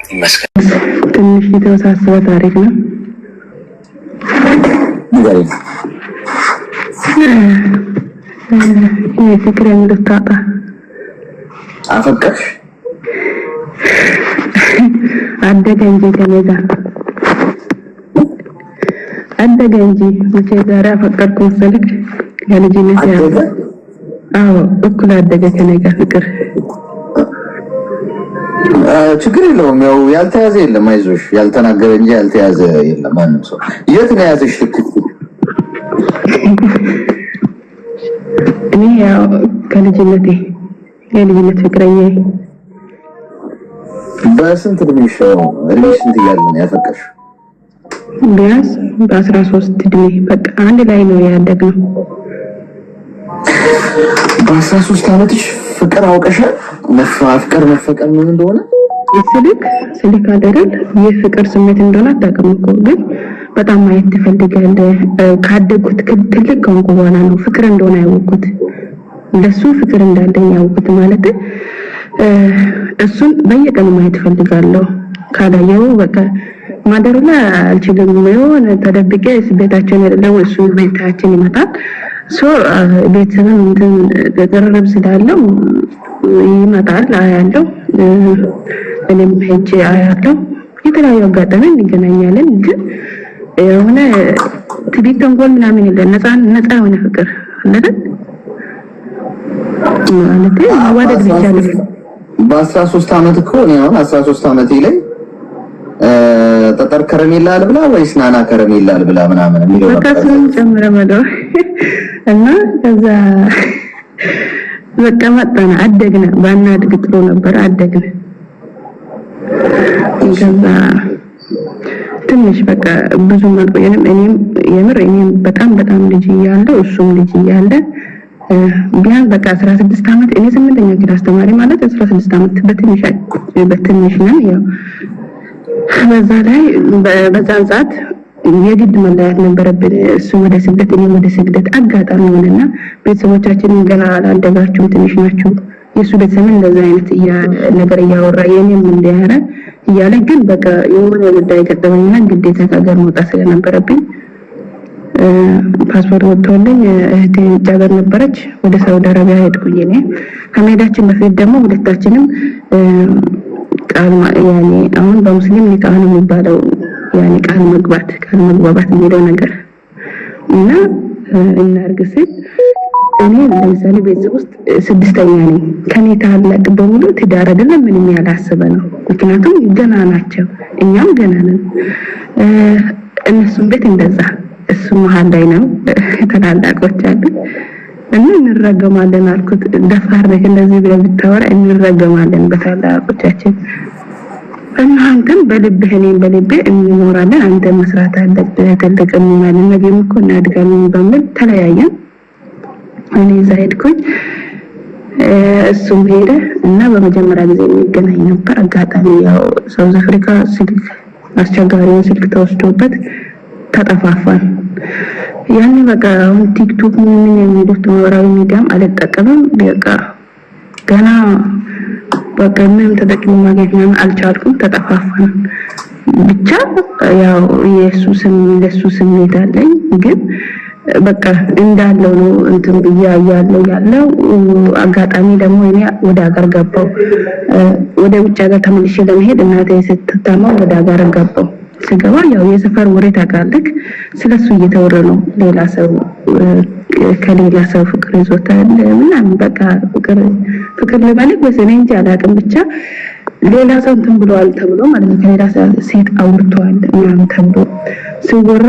ይመስገን። ትንሽ የተወሳሰበ ታሪክ ነው። ፍቅር እንድታጣ አፈቀርሽ አደገ እንጂ ከነዛ አደገ እንጂ መቼ ዛሬ አፈቀርኩ መሰለክ ለልጅነት ያው አዎ እኩል አደገ ከነጋ ፍቅር ችግር የለውም። ያው ያልተያዘ የለም፣ አይዞሽ። ያልተናገረ እንጂ ያልተያዘ የለም። ማንም ሰው የት ነው ያዘሽ? እኔ ያው ከልጅነቴ የልጅነት ፍቅረኛ በስንት እድሜሽ ነው? እድሜሽ ስንት እያለ ነው ያፈቀርሽው? ቢያንስ በ13 እድሜ በቃ አንድ ላይ ነው ያደግነው። በ13 ዓመትሽ ፍቅር አውቀሻል? መፋቀር መፈቀር ምን እንደሆነ ስልክ አይደል? የፍቅር ስሜት እንደሆነ አታውቅም እኮ ግን በጣም ማየት ትፈልጋለህ። ካደጉት ትልቅ ከሆንኩ በኋላ ነው ፍቅር እንደሆነ ያወቅኩት። ለሱ ፍቅር እንዳለኝ ያወቅኩት ማለት እሱን በየቀኑ ማየት ፈልጋለሁ። ካላየው በቃ ማደርና አልችልም ነው ተደብቄ ቤታችን አይደለም እሱ ቤታችን ይመጣል። ቤተሰብም ተቀረብ ስላለው ይመጣል አያለው። እኔም ሄጄ አያለው። የተለያዩ አጋጣሚ እንገናኛለን። ግን የሆነ ትቢት ተንኮል ምናምን የለም። ነፃ የሆነ ፍቅር አይደል ማለት ወደድ ብቻ ነው። በ13 ዓመት እኮ ነው 13 ዓመቴ ላይ ጠጠር ከረሜላ አልብላ ወይስ ናና ከረሜላ አልብላ ምናምን የሚለው በቃ ስም ጨምረ ማለት እና ከዛ በቃ መጣና አደግነ። ባናድግ ጥሩ ነበር። አደግነ። ከዛ ትንሽ በቃ ብዙ ማቆየንም እኔም በጣም ልጅ እያለሁ እሱም ልጅ እያለ ቢያንስ በቃ 16 ዓመት እኔ 8ኛ ክላስ ተማሪ ማለት 16 ዓመት በትንሽ ነው ያው በዛ ላይ በዛን ሰዓት የግድ መለያየት ነበረብን። እሱ ወደ ስደት እኔ ወደ ስደት አጋጣሚ ሆነና ቤተሰቦቻችን ገና አላደጋችሁም ትንሽ ናችሁ። የሱ ቤተሰብ እንደዛ አይነት ነገር እያወራ የኔም እንደያረ እያለ ግን በቃ የሆነ ጉዳይ ገጠመኝና ግዴታ ከሀገር መውጣት ስለነበረብኝ ፓስፖርት ወጥቶልኝ እህቴ ውጭ ሀገር ነበረች። ወደ ሳውዲ አረቢያ ሄድኩኝ። እኔ ከመሄዳችን በፊት ደግሞ ሁለታችንም ቃል ያኔ አሁን በሙስሊም ኒካህ ነው የሚባለው ያኔ ቃል መግባባት የሚለው ነገር እና እናርግስ እኔ ለምሳሌ ቤተሰብ ውስጥ ስድስተኛ ነኝ። ከኔ ታላቅ በሙሉ ትዳር አይደለም ምንም ያላሰበ ነው። ምክንያቱም ገና ናቸው፣ እኛም ገና ነን። እነሱም ቤት እንደዛ እሱ መሀል ላይ ነው ታላላቆች አሉ እና እንረገማለን አልኩት። ደፋር ነህ እንደዚህ ብለህ ብታወራ እንረገማለን በታላላቆቻችን። እና አንተም በልብህ እኔም በልቤ እንኖራለን፣ አንተ መስራት አለብህ፣ ትልቅ እንሆናለን፣ ነገም እኮ እናድጋለን በሚል ተለያየን። እኔ እዛ ሄድኩኝ፣ እሱም ሄደ እና በመጀመሪያ ጊዜ የሚገናኝ ነበር። አጋጣሚ ያው ሳውዝ አፍሪካ ስልክ አስቸጋሪውን ስልክ ተወስዶበት ተጠፋፋን። ያኔ በቃ አሁን ቲክቶክ ምን የሚሉት ማህበራዊ ሚዲያም አልጠቀምም። በቃ ገና በቃ ምንም ተጠቅሞ ማግኘት አልቻልኩም። ተጠፋፋን። ብቻ ያው ኢየሱስም ለሱ ስሜት አለኝ ግን በቃ እንዳለው ነው እንትን ብያ ያለው አጋጣሚ ደግሞ እኔ ወደ ሀገር ገባው። ወደ ውጭ ሀገር ተመልሼ ለመሄድ እናቴ ስትታማ ወደ ሀገር ገባው። ስገባ ያው የሰፈር ወሬ ታውቃለህ፣ ስለሱ እየተወረ ነው። ሌላ ሰው ከሌላ ሰው ፍቅር ይዞታል ምናምን በቃ ፍቅር ለማለት ወሰኔ እንጂ አላውቅም። ብቻ ሌላ ሰው እንትን ብሏል ተብሎ ማለት ነው። ከሌላ ሴት አውርቷል ምናምን ተብሎ ሲወራ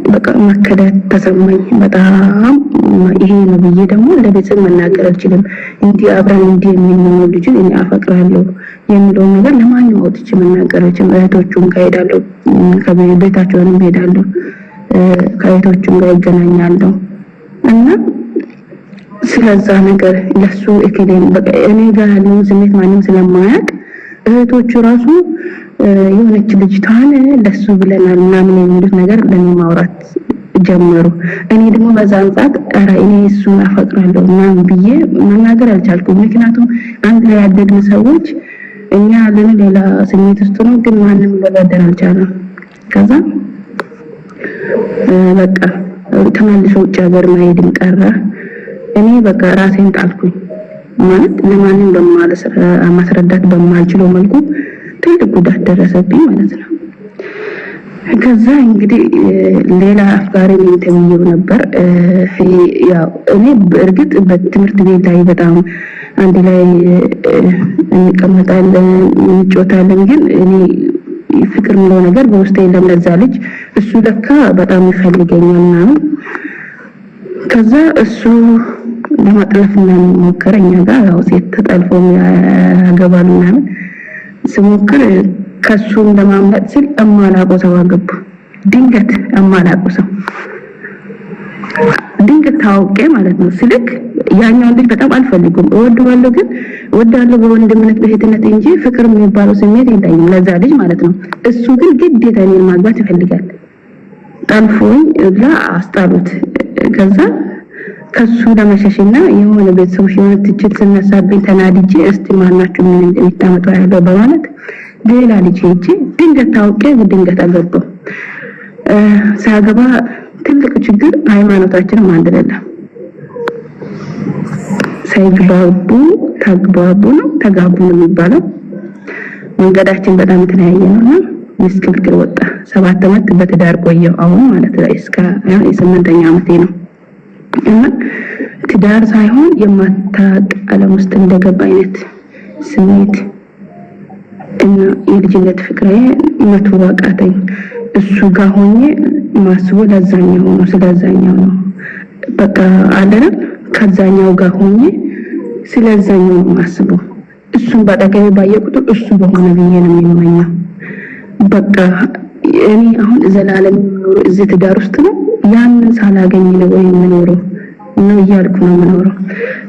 በቃ መከዳት ተሰማኝ በጣም። ይሄ ነው ብዬ ደግሞ ለቤተሰብ መናገር አልችልም። እንዲህ አብረን እንዲህ የሚሆነው ልጅ እኔ አፈቅራለሁ የሚለው ነገር ለማንም አውጥቼ መናገር አልችልም። እህቶቹም ጋር ሄዳለሁ፣ ከቤታቸውንም ሄዳለሁ፣ ከእህቶቹም ጋር ይገናኛለሁ እና ስለዛ ነገር ለሱ እከሌን በቃ እኔ ጋር ያለውን ስሜት ማንም ስለማያውቅ እህቶቹ ራሱ የሆነች ልጅ ታነ ለሱ ብለናል ምናምን የሚሉት ነገር ለኔ ማውራት ጀመሩ። እኔ ደግሞ በዛን ሰዓት እኔ እሱን አፈቅራለሁ ምናምን ብዬ መናገር አልቻልኩም። ምክንያቱም አንድ ላይ ያደግን ሰዎች እኛ ያለን ሌላ ስሜት ውስጥ ነው፣ ግን ማንም ሊረዳን አልቻለም። ከዛ በቃ ተመልሶ ውጭ ሀገር መሄድም ቀረ። እኔ በቃ ራሴን ጣልኩኝ ማለት ለማንም ማስረዳት በማልችለው መልኩ ትልቅ ጉዳት ደረሰብኝ ማለት ነው። ከዛ እንግዲህ ሌላ አፍቃሪ ኢንተርቪው ነበር። ያው እኔ በእርግጥ በትምህርት ቤት ላይ በጣም አንድ ላይ እንቀመጣለን እንጫወታለን፣ ግን እኔ ፍቅር ነው ነገር በውስጤ የለም ለዛ ልጅ። እሱ ለካ በጣም ይፈልገኛልና ከዛ እሱ ለማጥለፍና ሞከረኛ ጋር ያው ሴት ተጠልፎ ያገባልና ስሞክር ከሱም ለማምለጥ ሲል አማላቆ ሰው አገባ። ድንገት አማላቆ ሰው ድንገት ታውቄ ማለት ነው። ስልክ ያኛው ልጅ በጣም አልፈልግም፣ እወደዋለሁ፣ ግን እወዳለሁ በወንድምነት በእህትነት እንጂ ፍቅር የሚባለው ስሜት የለኝም ለዛ ልጅ ማለት ነው። እሱ ግን ግዴታ እኔን ማግባት ይፈልጋል። ጠልፎኝ እዛ አስጣሉት። ከዛ ከሱ ለመሸሽና የሆነ ቤተሰቦች የሆነ ትችት ስነሳብኝ ተናድጄ እስቲ ማናችሁ ምን እንደምታመጡ ያለው በማለት ሌላ ልጅ ሄጄ ድንገት ታውቄ ድንገት አገባሁ። ሳገባ ትልቅ ችግር ሃይማኖታችንም አንድ አይደለም። ሳይግባቡ ተግባቡ ነው ተጋቡ ነው የሚባለው። መንገዳችን በጣም የተለያየ ነውና ምስቅልቅል ወጣ። 7 አመት በትዳር ቆየሁ አሁን ማለት ነው። እስከ 8ኛ አመቴ ነው። እና ትዳር ሳይሆን የማታውቅ ዓለም ውስጥ እንደገባ አይነት ስሜት እና የልጅነት ፍቅሬ መተው አቃተኝ። እሱ ጋር ሆኜ ማስቦ ለዛኛው ነው ስለዛኛው ነው በቃ አይደለም። ከዛኛው ጋር ሆኜ ስለዛኛው ነው ማስቦ። እሱን ባጠገቤ ባየቁት እሱ በሆነ ብዬ ነው የሚመኘው። በቃ እኔ አሁን ዘላለም ኑሮ እዚህ ትዳር ውስጥ ነው ያንን ሳላገኝ ነው ወይ የምኖረው ነው እያልኩ ነው የምኖረው።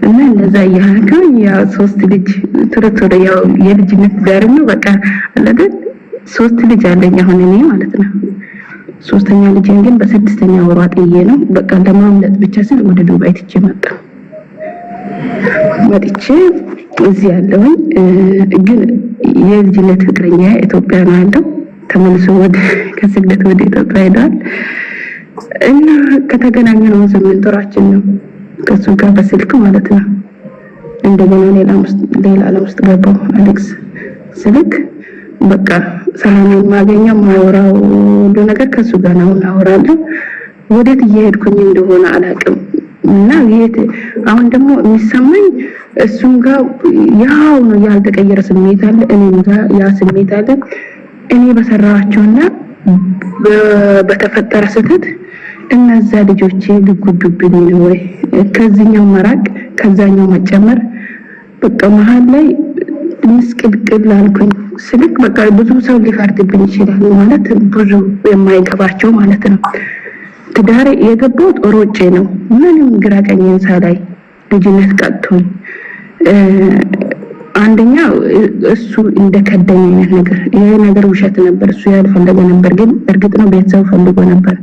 እና እንደዛ ያልኩኝ ያው 3 ልጅ ትርትር ያው የልጅነት ትዳር ነው በቃ አለደ 3 ልጅ አለኝ አሁን እኔ ማለት ነው። 3ኛ ልጅን ግን በ6ኛ ወሯ ጥዬ ነው በቃ ለማምለጥ ብቻ ስል ወደ ዱባይ ትቼ መጥቼ እዚህ ያለውኝ። ግን የልጅነት ፍቅረኛ ኢትዮጵያ ነው ያለው። ተመልሶ ወደ ከስደት ወደ ኢትዮጵያ ሄዷል። እና ከተገናኘነው 8 ወራችን ነው ከሱ ጋር በስልክ ማለት ነው። እንደገና ሌላ ዓለም ውስጥ ገባሁ አሌክስ ስልክ በቃ ሰላም ማገኘው ማወራው ሁሉ ነገር ከሱ ጋር ነው አወራለሁ። ወዴት እየሄድኩኝ እንደሆነ አላውቅም። እና አሁን ደግሞ የሚሰማኝ እሱም ጋር ያው ነው ያልተቀየረ ስሜት አለ፣ እኔም ጋር ያ ስሜት አለ። እኔ በሰራኋቸውና በተፈጠረ ስህተት እነዛ ልጆቼ ሊጎዱብኝ ነው ወይ ከዚህኛው መራቅ ከዛኛው መጨመር በቃ መሀል ላይ ምስቅልቅል አልኩኝ። ስልክ በቃ ብዙ ሰው ሊፈርድብኝ ይችላል ማለት ብዙ የማይገባቸው ማለት ነው። ትዳር የገባው ጦሮጬ ነው ምንም ግራ ቀኝን ሳላይ ልጅነት ቀጥቶኝ አንደኛ እሱ እንደከደኝ አይነት ነገር ይሄ ነገር ውሸት ነበር። እሱ ያልፈለገ ነበር፣ ግን እርግጥ ነው ቤተሰብ ፈልጎ ነበር።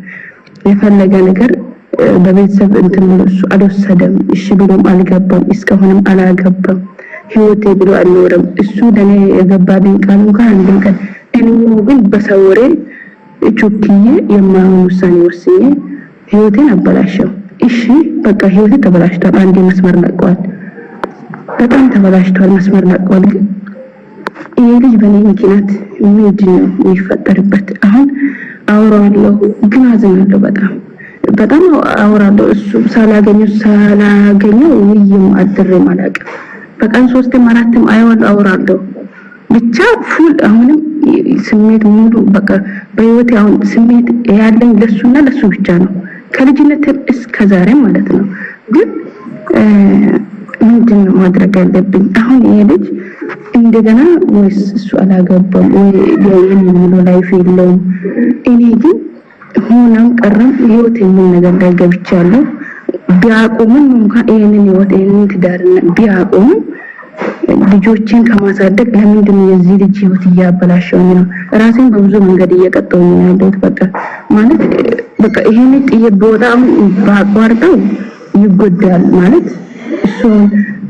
የፈለገ ነገር በቤተሰብ እንትን እሱ አልወሰደም። እሺ ብሎም አልገባም፣ እስካሁንም አላገባም። ህይወቴ ብሎ አልኖረም። እሱ ለኔ የገባልኝ ቃል እንኳን አንድም ቀን እኔ ግን በሰውሬ ቹክዬ የማይሆን ውሳኔ ወስኜ ህይወቴን አበላሸው። እሺ በቃ ህይወቴ ተበላሽቷል። አንዴ መስመር ለቋል፣ በጣም ተበላሽቷል፣ መስመር ለቋል። ግን ይሄ ልጅ በኔ ምክንያት ምንድነው የሚፈጠርበት? አሁን አውራለሁ ግን አዘናለሁ፣ በጣም አውራለሁ። እሱ ሳላገኘው ውይም አድሬም አላውቅም። በቀን 3 4 አውራለሁ ብቻ ፉል አሁንም ስሜት ሙሉ በቃ በህይወቴ አሁን ስሜት ያለኝ ለሱና ለሱ ብቻ ነው ከልጅነት እስከ ዛሬ ማለት ነው። ግን ምንድነው ማድረግ ያለብኝ አሁን? ይሄ ልጅ እንደገና ወይስ እሱ አላገባም ወይ የምን ላይፍ የለውም? እኔ ግን ሆነም ቀረም ህይወቴ ምን ነገር ላይ ገብቻለሁ። ቢያቆምም እንኳን ይሄንን ህይወት ይሄንን ትዳርና ቢያቆም ልጆችን ከማሳደግ ለምንድን ነው የዚህ ልጅ ህይወት እያበላሸውኝ ነው? ራሴን በብዙ መንገድ እየቀጠውኝ ነው ያለሁት። በቃ ማለት በቃ ይሄን ጥዬ በጣም ባቋርጠው ይጎዳል ማለት እሱ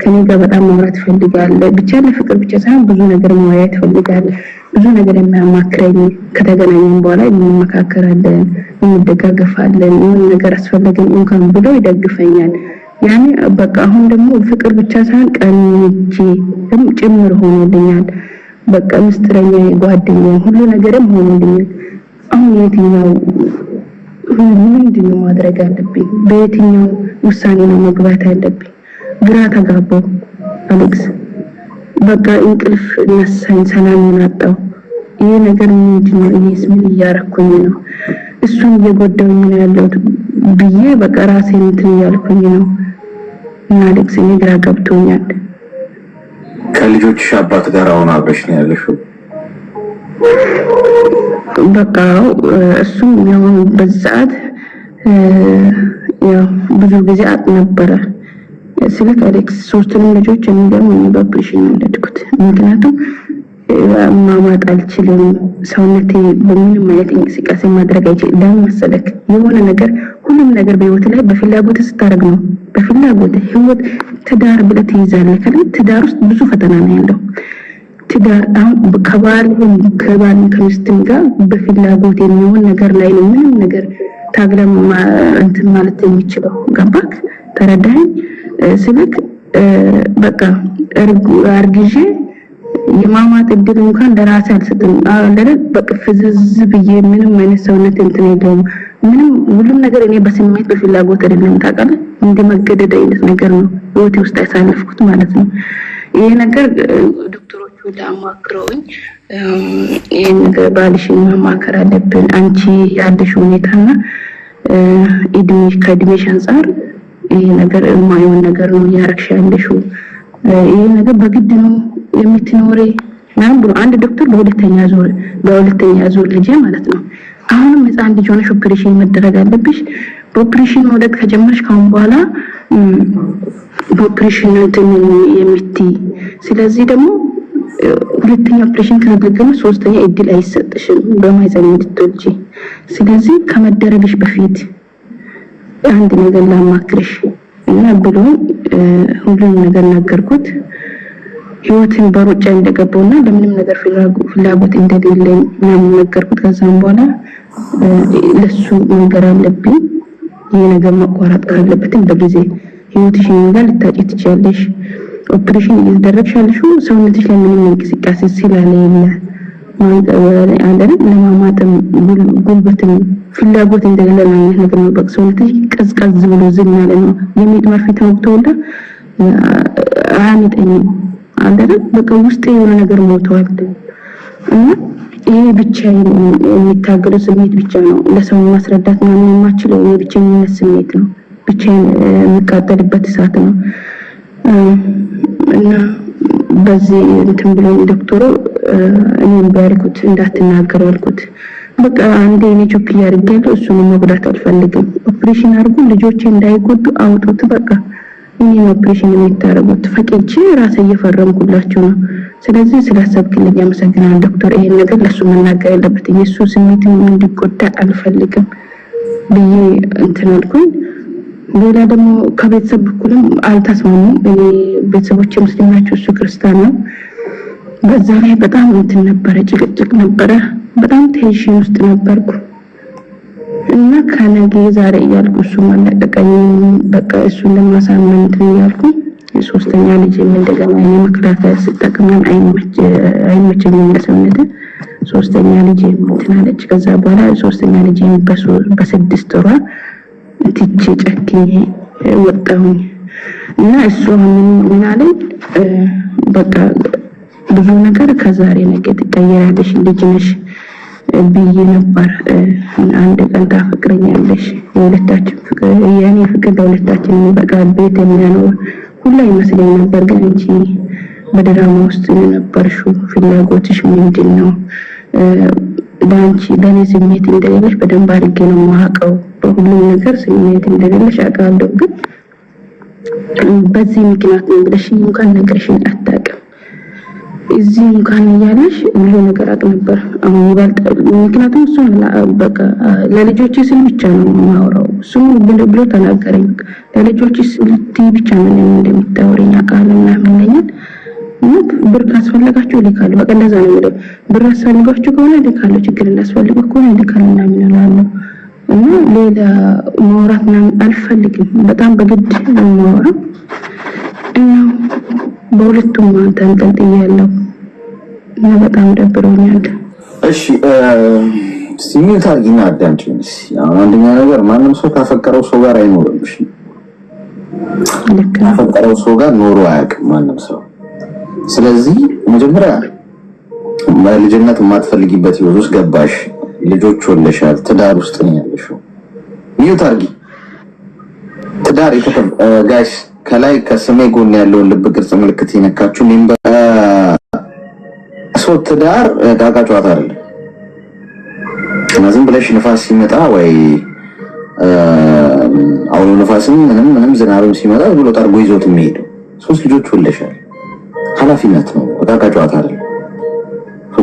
ከኔ ጋር በጣም ማውራት ይፈልጋል። ብቻ ለፍቅር ብቻ ሳይሆን ብዙ ነገር ማውራት ይፈልጋል። ብዙ ነገር የሚያማክረኝ ከተገናኘን በኋላ እንመካከራለን፣ እንደጋገፋለን። ምን ነገር አስፈልገኝ እንኳን ብሎ ይደግፈኛል። ያኔ በቃ አሁን ደግሞ ፍቅር ብቻ ሳይሆን ቀንጂ ጭምር ሆኖልኛል። በቃ ምስጥረኛ ጓደኛ ሁሉ ነገርም ሆኖልኛል። አሁን የትኛው ምንድነው ማድረግ አለብኝ? በየትኛው ውሳኔ ነው መግባት ያለብኝ? ግራ ተጋባው አሌክስ። በቃ እንቅልፍ ነሳኝ፣ ሰላም አጣው። ይሄ ነገር ምንድነው? እኔስ ምን እያረኩኝ ነው? እሱን እየጎዳውኝ ነው ያለሁት ብዬ በቃ ራሴን እንትን እያልኩኝ ነው። እና አሌክስ እኔ ግራ ገብቶኛል። ከልጆችሽ አባት ጋር አሁን አብረሽ ነው ያለሽው? በቃ እሱም ያው በዛት ያው ብዙ ጊዜ ነበረ ስልክ አሌክስ ሶስቱንም ልጆች እንደም በኦፕሬሽን ወለድኩት። ምክንያቱም ማማጥ አልችልም፣ ሰውነቴ በምንም አይነት እንቅስቃሴ ማድረግ አይችልም። ለምን መሰለክ? የሆነ ነገር ሁሉም ነገር በህይወት ላይ በፍላጎት ስታደርግ ነው። በፍላጎት ህይወት ትዳር ብለህ ትይዛለህ። ትዳር ውስጥ ብዙ ፈተና ነው ያለው። ትዳር አሁን ከባል ከሚስትም ጋር በፍላጎት የሚሆን ነገር ላይ ነው ምንም ነገር ታግለም እንትን ማለት የሚችለው። ገባክ? ተረዳኸኝ? ስልክ በቃ አርግዤ የማማጥ እድል እንኳን ለራሴ አልሰጥም አለለ። በቃ ፍዝዝ ብዬ ምንም አይነት ሰውነት እንትን የለውም። ምንም ሁሉም ነገር እኔ በስሜት በፍላጎት አይደለም። ታውቃለህ? እንደመገደድ አይነት ነገር ነው ህይወቴ ውስጥ ያሳለፍኩት ማለት ነው። ይሄ ነገር ዶክተሮቹ ለማክረውኝ ይሄ ነገር ባልሽን ማማከር አለብን፣ አንቺ ያለሽ ሁኔታና ከእድሜሽ አንፃር ይሄ ነገር የማይሆን ነገር ነው ያረክሽ ያለሽው፣ ይሄ ነገር በግድ ነው የምትኖሪ ምናምን ብሎ አንድ ዶክተር በሁለተኛ ዙር ልጅ ማለት ነው አሁንም ህፃን ልጅ ሆነሽ ኦፕሬሽን መደረግ አለብሽ። በኦፕሬሽን ወደ ከጀመርሽ ካሁን በኋላ በኦፕሬሽን እንትን የምትይ ስለዚህ ደግሞ ሁለተኛ ኦፕሬሽን ካደረገና ሶስተኛ እድል አይሰጥሽም በማይዘን እንድትወልጂ። ስለዚህ ከመደረግሽ በፊት አንድ ነገር ላማክርሽ እና ብሎ ሁሉም ነገር ነገርኩት። ህይወትን በሩጫ እንደገባውና ለምንም ነገር ፍላጎት እንደሌለኝ ምናምን ነገርኩት። ከዛም በኋላ ለሱ መንገር አለብኝ። ይሄ ነገር መቋረጥ ካለበትም በጊዜ ህይወትሽን እንዳል ልታጪ ትችያለሽ። ኦፕሬሽን እየተደረግሻለሽ ሰውነትሽ ላይ ምንም እንቅስቃሴ ስለሌለ አንደን ለማማጥም ጉልበትም ፍላጎት እንደሌለ አይነት ነገር ነው። በቃ ሰውነትሽ ቀዝቀዝ ብሎ ዝም ያለ ነው። የሚጥመር ፊት ወቅቶላ አያመጣኝም አንደን በቃ ውስጥ የሆነ ነገር ሞቷል። እና ይሄ ብቻ የሚታገለው ስሜት ብቻ ነው። ለሰው ማስረዳት ምንም የማችለው ይሄ ብቻኝነት ስሜት ነው። ብቻዬን የምቃጠልበት እሳት ነው። እና በዚህ እንትን ብሎ ዶክተሩ እኔም ባርኩት እንዳትናገር አልኩት። በቃ አንዴ እኔ ጆክ ያርጋለሁ እሱን መጉዳት አልፈልግም። ኦፕሬሽን አድርጉ ልጆቼ እንዳይጎዱ አውጡት። በቃ እኔ ኦፕሬሽን የሚታረጉት ፈቅጄ ራሴ እየፈረምኩላችሁ ነው። ስለዚህ ስላሰብክልኝ አመሰግናለሁ ዶክተር። ይሄን ነገር ለሱ መናገር ያለበት የሱ ስሜት እንዲጎዳ አልፈልግም ብዬ እንትን አልኩኝ። ሌላ ደግሞ ከቤተሰብ በኩልም አልተስማሙም። እኔ ቤተሰቦቼ ሙስሊም ናቸው፣ እሱ ክርስቲያን ነው። በዛ ላይ በጣም እንትን ነበረ፣ ጭቅጭቅ ነበረ። በጣም ቴንሽን ውስጥ ነበርኩ እና ከነገ ዛሬ እያልኩ እሱ ማለቀቀኝ። በቃ እሱን ለማሳመን እንትን እያልኩ ሶስተኛ ልጅ እንደገና የመከላከያ ስጠቅመን አይመቸኝም ለሰውነቴ። ሶስተኛ ልጅ እንትን አለች። ከዛ በኋላ ሶስተኛ ልጅ በስድስት ወሯ ትቼ ጨክኜ ወጣሁኝ እና እሱ ምን አለኝ፣ በቃ ብዙ ነገር ከዛሬ ነገ ትቀየራለሽ ልጅ ነሽ ብዬ ነበር። አንድ ቀን ታፈቅረኛለሽ፣ የሁለታችን ፍቅር የኔ ፍቅር ለሁለታችን የሚበቃ ቤት የሚያኖር ሁላ ይመስለኝ ነበር። ግን አንቺ በድራማ ውስጥ የነበርሽው ፍላጎትሽ ምንድነው? በእኔ ስሜት እንደሌለሽ በደንብ አድርጌ ነው የማውቀው። በሁሉም ነገር ስሜት እንደሌለሽ አውቃለሁ። ግን በዚህ ምክንያት ነው ብለሽ እንኳን ነገርሽኝ አታውቅም። እዚህ እንኳን እያለሽ ሁሉ ነገር አቅ ነበር። አሁን ይበልጥ ምክንያቱም እሱ በቃ ለልጆቼ ስል ብቻ ነው የማወራው። እሱ ብሎ ተናገረኝ። ለልጆቼ ስል ብቻ ምን እንደምታወሪኝ አቃልና ምንለኛል ብር ካስፈለጋችሁ እልካለሁ። በቃ እንደዛ ነው የሚለው። ብር አስፈልጋችሁ ከሆነ እልካለሁ፣ ችግር እንዳስፈልገው ከሆነ እልካለሁ እና ምን እላለሁ። እና ሌላ ማውራት ምናምን አልፈልግም። በጣም በግድ ነው የማወራው እና በሁለቱም ተንጠልጥያለሁ እና በጣም ደብሮኛል። እሺ ሲሚታ ግን አዳምጪኝ። አንደኛ ነገር ማንም ሰው ካፈቀረው ሰው ጋር አይኖርም። እሺ ካፈቀረው ሰው ጋር ኖሮ አያውቅም ማንም ሰው። ስለዚህ መጀመሪያ በልጅነት የማትፈልጊበት ህይወት ውስጥ ገባሽ፣ ልጆች ወለሻል፣ ትዳር ውስጥ ነው ያለሽው። ሚዩት አድርጊ። ትዳር ጋይስ ከላይ ከስሜ ጎን ያለውን ልብ ቅርጽ ምልክት ይነካችሁ። ሰው ትዳር ቃቃ ጨዋታ አይደለም። እና ዝም ብለሽ ንፋስ ሲመጣ ወይ አውሎ ንፋስም ምንም ዝናብም ሲመጣ ብሎ ጠርጎ ይዞት የሚሄደው 3 ልጆች ወለሻል፣ ኃላፊነት ነው። ቃቃ ጨዋታ አይደለም።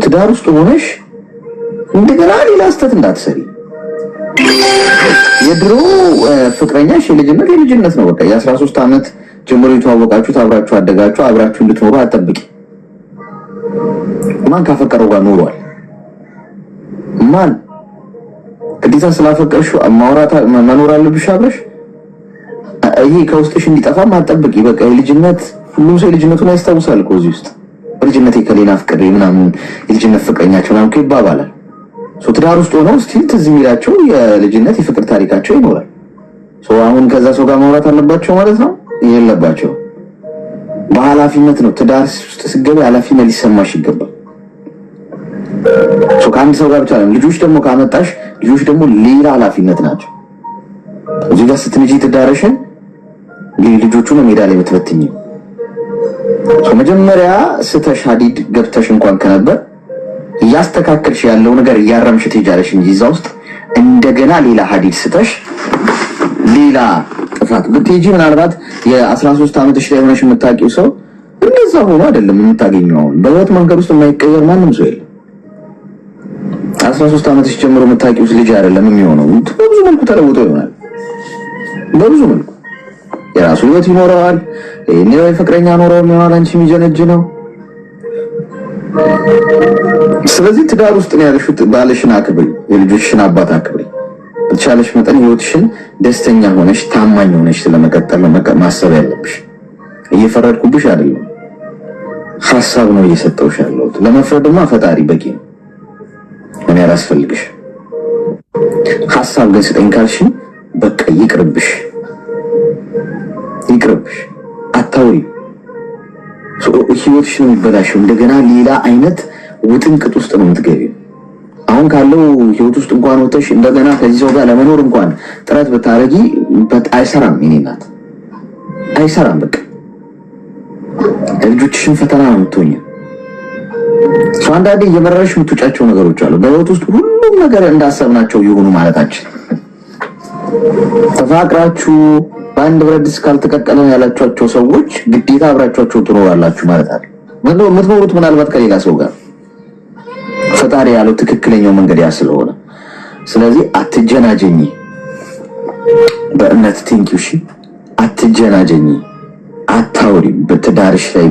ትዳር ውስጥ ሆነሽ እንደገና ሌላ ስህተት እንዳትሰሪ። የድሮ ፍቅረኛሽ የልጅነት ነው። በቃ የ13 ዓመት ጀምሮ የተዋወቃችሁት አብራችሁ አደጋችሁ አብራችሁ እንድትኖሩ አትጠብቂ። ማን ካፈቀረው ጋር ኖሯል? ማን ግዴታ ስላፈቀርሽው ማውራት መኖር አለብሽ አብረሽ? ይሄ ከውስጥሽ እንዲጠፋ አትጠብቂ። በቃ የልጅነት ሁሉም ሰው የልጅነቱን ያስታውሳል እኮ እዚህ ውስጥ በልጅነቴ ከሌላ ፍቅሬ ምናምን የልጅነት ፍቅረኛቸው ምናምን ይባባላል። ትዳር ውስጥ ሆነው ስቲል ትዝ የሚላቸው የልጅነት የፍቅር ታሪካቸው ይኖራል። አሁን ከዛ ሰው ጋር ማውራት አለባቸው ማለት ነው? የለባቸው። በኃላፊነት ነው። ትዳር ውስጥ ስትገቢ ኃላፊነት ሊሰማሽ ይገባል። ከአንድ ሰው ጋር ብቻ ነው። ልጆች ደግሞ ካመጣሽ ልጆች ደግሞ ሌላ ኃላፊነት ናቸው። እዚህ ጋር ስትንጂ ትዳርሽን ልጆቹ ነው ሜዳ ላይ የምትበትኝ። መጀመሪያ ስተሽ ሀዲድ ገብተሽ እንኳን ከነበር እያስተካከልሽ ያለው ነገር እያረምሽ ትሄጃለሽ እንጂ እዛ ውስጥ እንደገና ሌላ ሀዲድ ስተሽ ሌላ ጥፋት ብትሄጂ ምናልባት የ13 ዓመትሽ ላይ ሆነሽ የምታውቂው ሰው እንደዛ ሆኖ አይደለም የምታገኘው። በህይወት መንገድ ውስጥ የማይቀየር ማንም ሰው የለም። 13 ዓመትሽ ጀምሮ የምታውቂው ልጅ አይደለም የሚሆነው። በብዙ መልኩ ተለውጦ ይሆናል። በብዙ መልኩ የራሱ ህይወት ይኖረዋል። ሌላ ፍቅረኛ ኖረው የሚሆናል። አንቺ የሚጀነጅ ነው። ስለዚህ ትዳር ውስጥ ነው ያለሽው። ባልሽን አክብሪ፣ የልጆችሽን አባት አክብሪ። በተቻለሽ መጠን ህይወትሽን ደስተኛ ሆነሽ ታማኝ ሆነሽ ስለመቀጠል ማሰብ ያለብሽ። እየፈረድኩብሽ አይደለም፣ ሐሳብ ነው እየሰጠሁሽ ያለሁት። ለመፍረድማ ፈጣሪ በቂ ነው፣ እኔ አላስፈልግሽ። ሐሳብ ግን ስጠኝ ካልሽኝ በቃ ይቅርብሽ፣ አታውሪ። ህይወትሽ ነው የሚበላሽው። እንደገና ሌላ አይነት ውጥንቅጥ ውስጥ ነው የምትገቢው። አሁን ካለው ህይወት ውስጥ እንኳን ወጥተሽ እንደገና ከዚህ ሰው ጋር ለመኖር እንኳን ጥረት ብታረጊ አይሰራም። የኔ እናት አይሰራም። በቃ ልጆችሽን ፈተና ነው የምትሆኚው። አንዳንዴ እየመረረሽ የምትውጫቸው ነገሮች አሉ። በህይወት ውስጥ ሁሉም ነገር እንዳሰብናቸው ይሁኑ ማለታችን። ተፋቅራችሁ በአንድ ብረት ድስት ካልተቀቀለ ያላችኋቸው ሰዎች ግዴታ አብራችኋቸው ትኖራላችሁ ማለት አይደል። የምትኖሩት ምናልባት ከሌላ ሰው ጋር ፈጣሪ ያለው ትክክለኛው መንገድ ያ ስለሆነ፣ ስለዚህ አትጀናጀኝ። በእምነት ቲንኪው። እሺ አትጀናጀኝ፣ አታውሪ በትዳርሽ ላይ።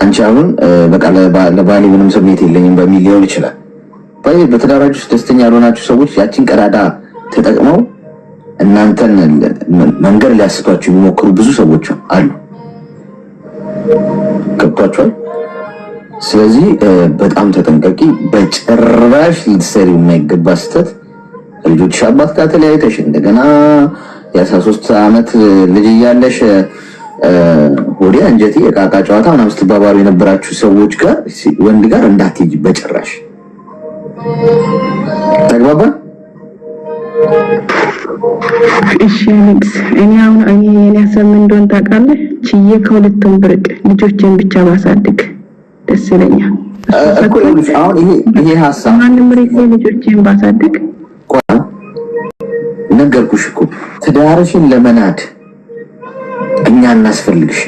አንቺ አሁን በቃ ለባሌ ምንም ስሜት የለኝም በሚል ሊሆን ይችላል። በትዳራችሁ ውስጥ ደስተኛ ያልሆናችሁ ሰዎች ያቺን ቀዳዳ ተጠቅመው እናንተን መንገድ ሊያስቷችሁ የሚሞክሩ ብዙ ሰዎች አሉ። ገብቷችኋል? ስለዚህ በጣም ተጠንቀቂ። በጭራሽ ልትሰሪ የማይገባ ስህተት ልጆችሽ አባት ጋር ተለያይተሽ እንደገና የ13 ዓመት ልጅ እያለሽ ወዲያ እንጀቴ የቃቃ ጨዋታ ምናምን ስትባባሉ የነበራችሁ ሰዎች ጋር ወንድ ጋር እንዳትሄጂ በጭራሽ። ተግባባን? እሺ አሌክስ፣ እኔ የኔ ሀሳብ ምን እንደሆነ ታውቃለህ? ችዬ ከሁለቱም ብርቅ ልጆችን ብቻ ባሳድግ ደስ ይለኛል። እኮ ልጅ አሁን ይሄ ሀሳብ ማንም ሬት ልጆችን ባሳድግ ነገርኩሽ እኮ ትዳርሽን ለመናድ እኛ እናስፈልግሽ።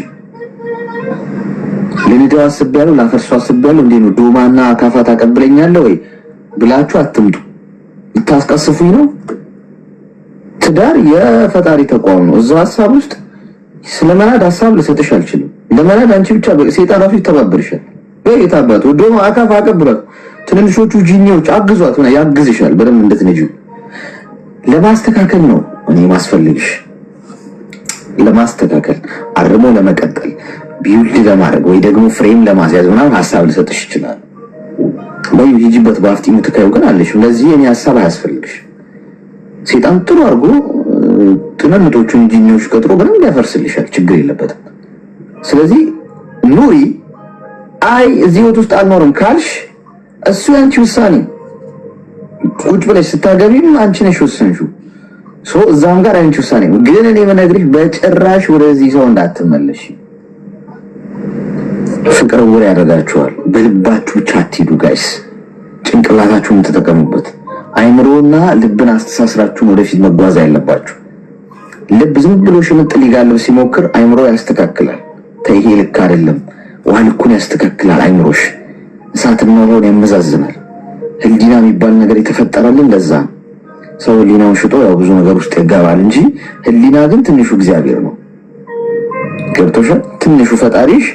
ለኔዳው አስቤያለሁ ላፈርሱ አስቤያለሁ እንዴ ነው ዶማና ካፋ ታቀብለኛለህ ወይ ብላችሁ አትምጡ። ልታስቀስፉኝ ነው። ትዳር የፈጣሪ ተቋም ነው። እዛ ሐሳብ ውስጥ ስለማናድ ሐሳብ ልሰጥሽ አልችልም። ለማናድ አንቺ ብቻ ሰይጣን ራሱ ይተባበርሻል። በየታባቱ ዶማ አካፋ አቀብሏት ትንንሾቹ ጂኒዎች አግዟት እና ያግዝሻል በደንብ እንድትነጂ ለማስተካከል ነው እኔ ማስፈልግሽ ለማስተካከል አርሞ ለመቀጠል ቢውልድ ለማድረግ ወይ ደግሞ ፍሬም ለማስያዝ ምናምን ሐሳብ ልሰጥሽ ይችላል። ወይ ሂጂበት ባፍቲ ምትከው ግን አለሽ ለዚህ እኔ ሐሳብ አያስፈልግሽ። ሰይጣን ጥሩ አድርጎ ትንንቶቹን ጂኒዎች ቀጥሮ በደንብ ያፈርስልሻል። ችግር የለበትም። ስለዚህ ኑሪ አይ እዚህ ወጥ ውስጥ አልኖርም ካልሽ እሱ ያንቺ ውሳኔ። ቁጭ ብለሽ ስታገቢም አንቺ ነሽ ወሰንሽው። እዛም ጋር አንቺ ውሳኔ ነው። ግን እኔ መነግርሽ በጭራሽ ወደዚህ ሰው እንዳትመለሽ። ፍቅር ወሬ ያደርጋችኋል። በልባችሁ ብቻ አትሂዱ ጋይስ። ጭንቅላታችሁን ተጠቀሙበት። አይምሮና ልብን አስተሳስራችሁን ወደፊት መጓዝ ያለባችሁ። ልብ ዝም ብሎ ሽምጥ ሊጋልብ ሲሞክር አይምሮ ያስተካክላል። ተይሄ ልክ አይደለም ዋልኩን ያስተካክላል። አይምሮሽ እሳትና ውሃውን ያመዛዝናል። ህሊና የሚባል ነገር የተፈጠረልን ለዛ ሰው ህሊናውን ሽጦ ያው ብዙ ነገር ውስጥ ይገባል እንጂ ህሊና ግን ትንሹ እግዚአብሔር ነው። ገብቶሻል? ትንሹ ፈጣሪሽ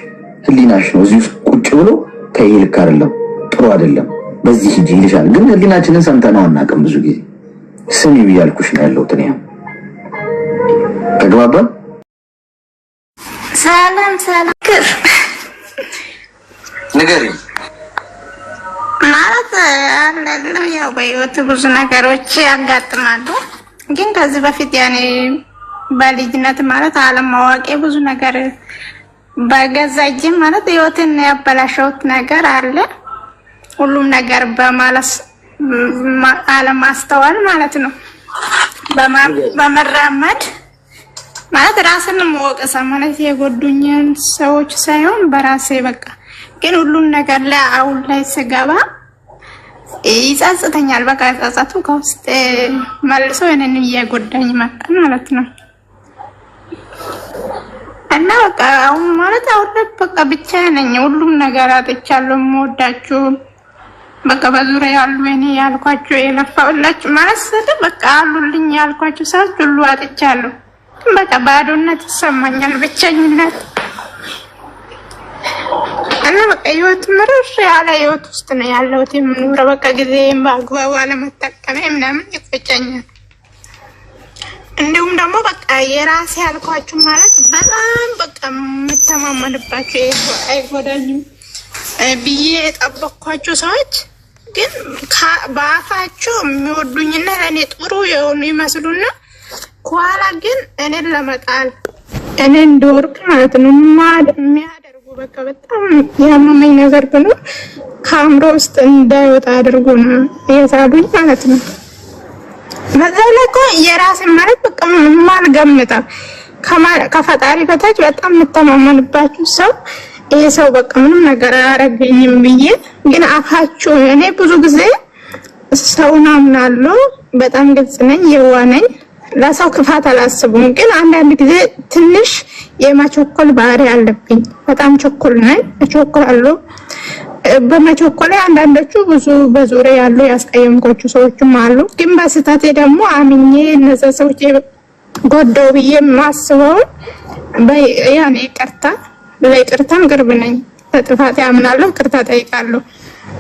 ህሊናሽ ነው። እዚህ ቁጭ ብሎ ተይ ልክ አይደለም ጥሩ አይደለም በዚህ ሂጂ ይልሻል። ግን ህሊናችንን ሰምተነው አናውቅም። ብዙ ጊዜ ስሚ ብያልኩሽ ነው ያለሁት እኔ። ተግባባን? ሰላም ንገሪ ማለት አይደለም። ያው በህይወት ብዙ ነገሮች ያጋጥማሉ። ግን ከዚህ በፊት ያኔ በልጅነት ማለት አለማወቅ ብዙ ነገር በገዛ እጅ ማለት ህይወትን ያበላሸውት ነገር አለ። ሁሉም ነገር በማለስ አለማስተዋል ማለት ነው። በመራመድ ማለት ራስን መወቀስ ማለት የጎዱኝን ሰዎች ሳይሆን በራሴ በቃ ግን ሁሉም ነገር ላይ አሁን ላይ ስገባ ይጸጽተኛል። በቃ ጸጸቱ ከውስጥ መልሶ እኔን እየጎዳኝ መጣ ማለት ነው። እና በቃ አሁን ማለት አሁን በቃ ብቻ ነኝ። ሁሉም ነገር አጥቻለሁ። የምወዳችሁ በቃ በዙሪያ ያሉ እኔ ያልኳቸው የለፋውላችሁ ማለት በቃ አሉልኝ ያልኳቸው ሰዎች ሁሉ አጥቻለሁ። በቃ ባዶነት ይሰማኛል፣ ብቸኝነት እና በቃ ህይወት ምርር ያለ ህይወት ውስጥ ነው ያለሁት የምኖረው። በቃ ጊዜም በአግባቡ አለመጠቀም ምናምን ይቆጨኛል። እንዲሁም ደግሞ በቃ የራሴ ያልኳችሁ ማለት በጣም በቃ የምተማመንባችሁ አይጎዳኝም ብዬ የጠበቅኳቸው ሰዎች ግን በአፋቸው የሚወዱኝና ለእኔ ጥሩ የሆኑ ይመስሉና ከኋላ ግን እኔን ለመጣል እኔ እንደወርቅ ማለት ነው የሚያደርጉ በቃ በጣም ያመመኝ ነገር ብኖር ከአእምሮ ውስጥ እንዳይወጣ አድርጎ ነው የሳሉኝ ማለት ነው። በዛ ላይ እኮ የራሴን ማለት በቃ የማልገምተው ከፈጣሪ በታች በጣም የምተማመንባችሁ ሰው ይሄ ሰው በቃ ምንም ነገር አያረገኝም ብዬ ግን አፋችሁ እኔ ብዙ ጊዜ ሰውን አምናለሁ። በጣም ግልጽ ነኝ፣ የዋህ ነኝ፣ ለሰው ክፋት አላስብም። ግን አንዳንድ ጊዜ ትንሽ የመቸኮል ባህሪ አለብኝ። በጣም ቸኮል ነኝ፣ እቸኮላለሁ። በመቸኮል አንዳንዶቹ ብዙ በዙሪያ ያሉ ያስቀየምኳቸው ሰዎችም አሉ። ግን በስህተቴ ደግሞ አምኜ እነዛ ሰዎች ጎዳው ብዬ ማስበውን ያኔ ይቅርታ ለይቅርታም ቅርብ ነኝ። በጥፋቴ አምናለሁ፣ ይቅርታ ጠይቃለሁ።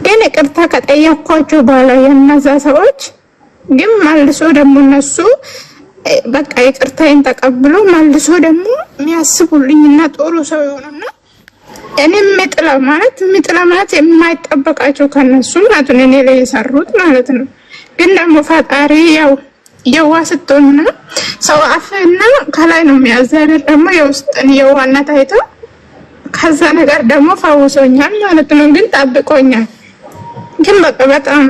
ግን ይቅርታ ከጠየኳቸው በኋላ የነዛ ሰዎች ግን መልሶ ደግሞ እነሱ በቃ ይቅርታዬን ተቀብሎ መልሶ ደግሞ የሚያስቡልኝና ጥሩ ሰው ይሆኑና እኔ ምጥላ ማለት የማይጠበቃቸው ከነሱ ማለት ነው እኔ ላይ የሰሩት ማለት ነው። ግን ደግሞ ፈጣሪ ያው የዋህ ስትሆንና ሰው አፍና ከላይ ነው የሚያዘር ደግሞ የውስጥን የዋህነት አይቶ ከዛ ነገር ደግሞ ፈውሶኛል ማለት ነው። ግን ጠብቆኛል። ግን በቃ በጣም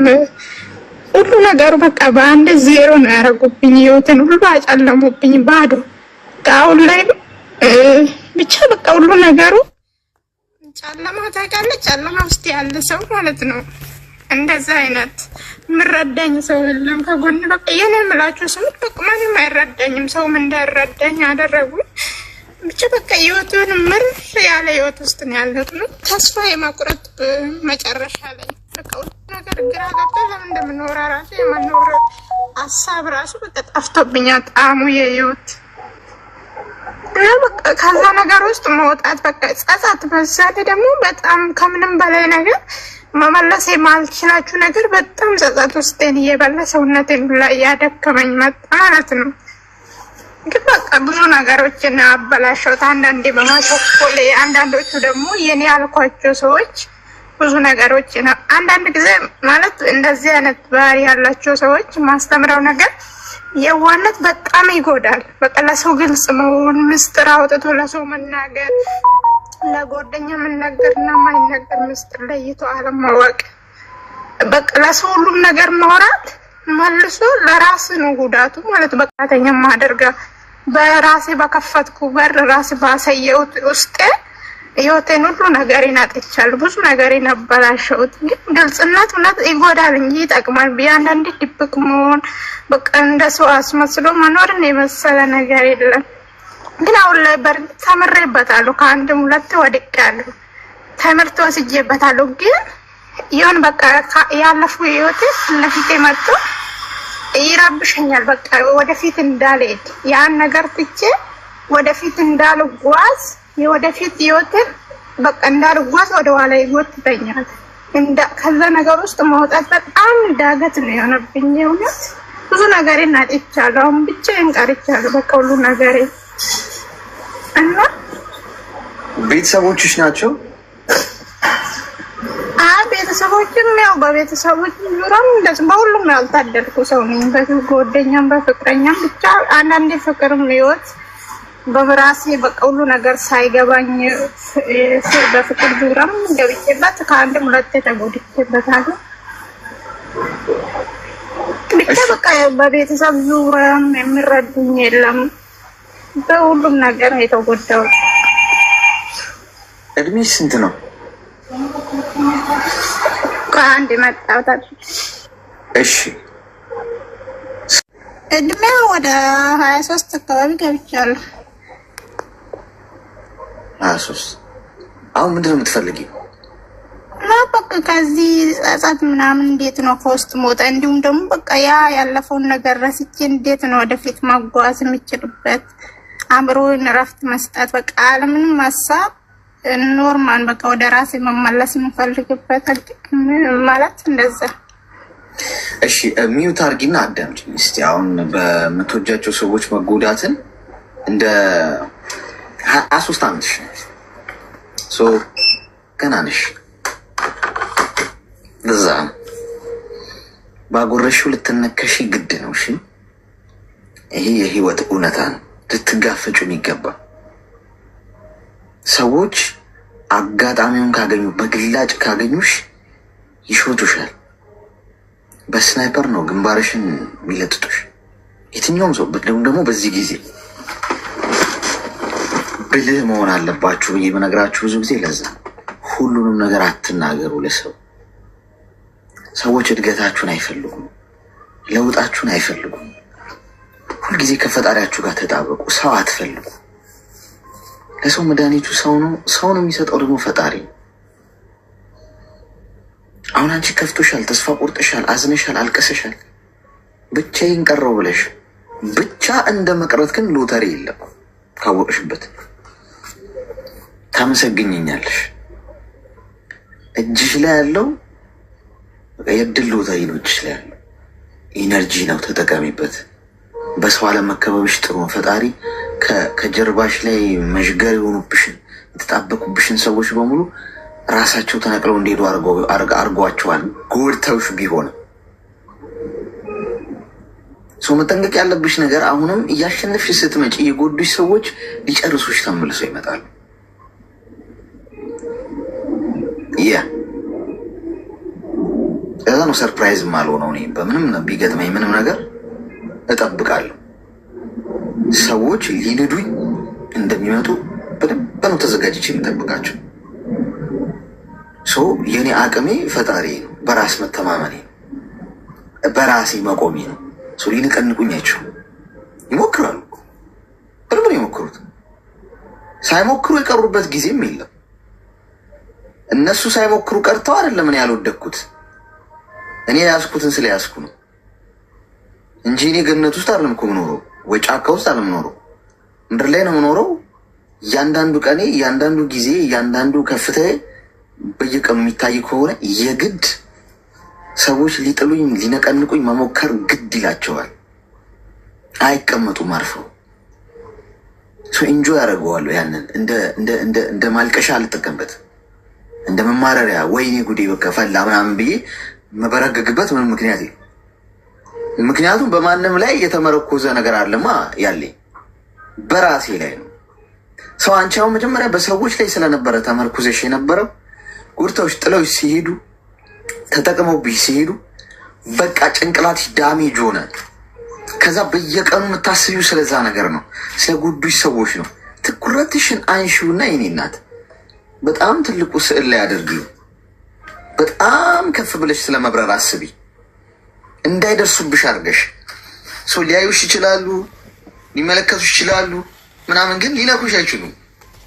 ሁሉ ነገሩ በቃ በአንድ ዜሮ ነው ያደረጉብኝ። ህይወትን ሁሉ አጨለሙብኝ። ባዶ አሁን ላይ ብቻ በቃ ሁሉ ነገሩ ጨለማ ታውቃለች። ጨለማ ውስጥ ያለ ሰው ማለት ነው። እንደዛ አይነት ምረዳኝ ሰው የለም ከጎን በቃ የኔ የምላችሁ ሰው በቃ ማንም አይረዳኝም። ሰውም እንዳይረዳኝ አደረጉ። ብቻ በቃ ህይወቱን ምር ያለ ህይወት ውስጥ ነው ያለሁት ነው። ተስፋ የመቁረጥ መጨረሻ ላይ በቃ ሁሉ ነገር ግራ ገብቶ ለምን እንደምኖር ራሱ የመኖር ሀሳብ ራሱ በቃ ጠፍቶብኛል። ጣዕሙ የህይወት እና በቃ ከዛ ነገር ውስጥ መውጣት በቃ ጸጸት፣ በዛ ላይ ደግሞ በጣም ከምንም በላይ ነገር መመለስ የማልችላችሁ ነገር በጣም ጸጸት ውስጤን እየበላ ሰውነቴን ላይ ያደከመኝ መጣ ማለት ነው። ግን በቃ ብዙ ነገሮችን አበላሸሁት። አንዳንዴ በማቸኮሌ፣ አንዳንዶቹ ደግሞ የኔ ያልኳቸው ሰዎች ብዙ ነገሮችን አንዳንድ ጊዜ ማለት እንደዚህ አይነት ባህሪ ያላቸው ሰዎች ማስተምረው ነገር የዋነት በጣም ይጎዳል። በቃ ለሰው ግልጽ መሆን፣ ምስጢር አውጥቶ ለሰው መናገር፣ ለጓደኛ መናገርና ማይናገር ምስጢር ለይቶ አለማወቅ፣ በቃ ለሰው ሁሉም ነገር ማውራት መልሶ ለራስ ነው ጉዳቱ ማለት በቃ ተኛ ማደርጋ በራሴ በከፈትኩ በር ራሴ ባሰየሁት ውስጥ ህይወቴን ሁሉ ነገሬን አጥቻለሁ። ብዙ ነገሬን አበላሸሁት። ግን ግልጽነት እውነት ይጎዳል እንጂ ይጠቅማል። ቢያንዳንድ ድብቅ መሆን በቃ እንደ ሰው አስመስሎ መኖርን የመሰለ ነገር የለም። ግን አሁን ላይ በእርግጥ ተምሬበታለሁ። ከአንድም ሁለት ወድቄያለሁ፣ ትምህርት ወስጄበታለሁ። ግን ይሁን በቃ ያለፉ ህይወቴ ለፊቴ መጥቶ ይረብሸኛል። በቃ ወደፊት እንዳልሄድ ያን ነገር ትቼ ወደፊት እንዳልጓዝ የወደፊት ህይወትን በቃ እንዳልጓዝ ወደ ኋላ ይጎትተኛል። ከዛ ነገር ውስጥ መውጣት በጣም ዳገት ነው የሆነብኝ። እውነት ብዙ ነገሬን አጥቻለሁ። አሁን ብቻዬን ቀርቻለሁ። በቃ ሁሉ ነገሬ እና ቤተሰቦችሽ ናቸው? ቤተሰቦችም ያው በቤተሰቦች ዙሪያም እንደዚህ በሁሉም ያልታደልኩ ሰው ነኝ። በጓደኛም በፍቅረኛም ብቻ አንዳንዴ ፍቅርም ህይወት በራሴ በቃ ሁሉ ነገር ሳይገባኝ በፍቅር ዙሪያም ገብቼበት ከአንድም ሁለቴ ተጎድቼበታለሁ። ብቻ በቃ በቤተሰብ ዙሪያም የሚረዱኝ የለም። በሁሉም ነገር የተጎዳው። እድሜሽ ስንት ነው? ከአንድ መጣው። እሺ እድሜው ወደ 23 አካባቢ ገብቻለሁ። 23 አሁን ምንድን ነው የምትፈልጊው? በቃ ከዚህ ጸጸት ምናምን እንዴት ነው ከውስጥ መውጣ፣ እንዲሁም ደግሞ በቃ ያለፈውን ነገር ረስቼ እንዴት ነው ወደፊት መጓዝ የምችልበት አእምሮን እረፍት መስጠት፣ በቃ አለምንም ሀሳብ ኖርማል በቃ ወደ ራሴ መመለስ የምፈልግበት ማለት እንደዛ። እሺ ሚውት አድርጊና አዳምጪኝ እስቲ። አሁን በምትወጃቸው ሰዎች መጎዳትን እንደ 23 ዓመትሽ ሶ ገና ነሽ። በዛ ባጎረሽው ልትነከሽ ግድ ነው። እሺ ይሄ የህይወት እውነታ ነው፣ ልትጋፈጩ የሚገባ ሰዎች አጋጣሚውን ካገኙ በግላጭ ካገኙሽ ይሾቱሻል። በስናይፐር ነው ግንባርሽን የሚለጥጡሽ። የትኛውም ሰው ደግሞ በዚህ ጊዜ ብልህ መሆን አለባችሁ ብዬ በነገራችሁ ብዙ ጊዜ ለዛ ሁሉንም ነገር አትናገሩ ለሰው። ሰዎች እድገታችሁን አይፈልጉም፣ ለውጣችሁን አይፈልጉም። ሁልጊዜ ከፈጣሪያችሁ ጋር ተጣበቁ። ሰው አትፈልጉ። ለሰው መድኃኒቱ ሰው ነው። ሰውን የሚሰጠው ደግሞ ፈጣሪ ነው። አሁን አንቺ ከፍቶሻል፣ ተስፋ ቆርጠሻል፣ አዝነሻል፣ አልቀሰሻል፣ ብቻዬን ቀረው ብለሽ ብቻ እንደ መቅረት ግን ሎተሪ የለም። ካወቅሽበት ታመሰግኝኛለሽ። እጅሽ ላይ ያለው የእድል ሎተሪ ነው። እጅሽ ላይ ያለው ኢነርጂ ነው፣ ተጠቀሚበት። በሰው አለመከበብሽ ጥሩ ነው። ፈጣሪ ከጀርባሽ ላይ መሽገር የሆኑብሽን የተጣበቁብሽን ሰዎች በሙሉ ራሳቸው ተነቅለው እንዲሄዱ አርጓቸዋል። ጎድተውሽ ቢሆንም ሰው መጠንቀቅ ያለብሽ ነገር አሁንም እያሸነፍሽ ስትመጪ የጎዱሽ ሰዎች ሊጨርሱሽ ተመልሰው ይመጣሉ። እዛ ነው ሰርፕራይዝ ማልሆነው። እኔ በምንም ቢገጥመኝ ምንም ነገር እጠብቃለሁ። ሰዎች ሊንዱኝ እንደሚመጡ በደንብ ነው ተዘጋጅቼ የምጠብቃቸው። የኔ አቅሜ ፈጣሪ ነው፣ በራስ መተማመኔ ነው፣ በራሴ መቆሜ ነው። ሊንቀንቁኝ አይችሉም። ይሞክራሉ፣ በደንብ ነው የሞክሩት። ሳይሞክሩ የቀሩበት ጊዜም የለም። እነሱ ሳይሞክሩ ቀርተው አይደለም እኔ ያልወደኩት፣ እኔ ያስኩትን ስለያዝኩ ነው እንጂ እኔ ገነት ውስጥ አይደለም እኮ የምኖረው፣ ወይ ጫካ ውስጥ አይደለም የምኖረው፣ ምድር ላይ ነው የምኖረው። እያንዳንዱ ቀኔ፣ እያንዳንዱ ጊዜ፣ እያንዳንዱ ከፍታዬ በየቀኑ የሚታይ ከሆነ የግድ ሰዎች ሊጥሉኝ ሊነቀንቁኝ መሞከር ግድ ይላቸዋል። አይቀመጡም አርፈው። ኢንጆይ ያደርገዋለሁ። ያንን እንደ ማልቀሻ አልጠቀምበት፣ እንደ መማረሪያ ወይኔ ጉዴ በቃ ፈላ ምናምን ብዬ መበረገግበት ምንም ምክንያት የለም። ምክንያቱም በማንም ላይ የተመረኮዘ ነገር አለማ ያለኝ በራሴ ላይ ነው። ሰው አንቺ አሁን መጀመሪያ በሰዎች ላይ ስለነበረ ተመርኩዘሽ የነበረው ጉርታዎች ጥለውሽ ሲሄዱ ተጠቅመውብሽ ሲሄዱ በቃ ጭንቅላትሽ ዳሜጅ ሆነ። ከዛ በየቀኑ የምታስቢው ስለዛ ነገር ነው፣ ስለ ጉዱሽ ሰዎች ነው። ትኩረትሽን አንሺውና የኔ እናት በጣም ትልቁ ስዕል ላይ አድርጊው። በጣም ከፍ ብለሽ ስለመብረር አስቢ። እንዳይደርሱብሽ አድርገሽ ሰው ሊያዩሽ ይችላሉ፣ ሊመለከቱሽ ይችላሉ ምናምን፣ ግን ሊነኩሽ አይችሉም።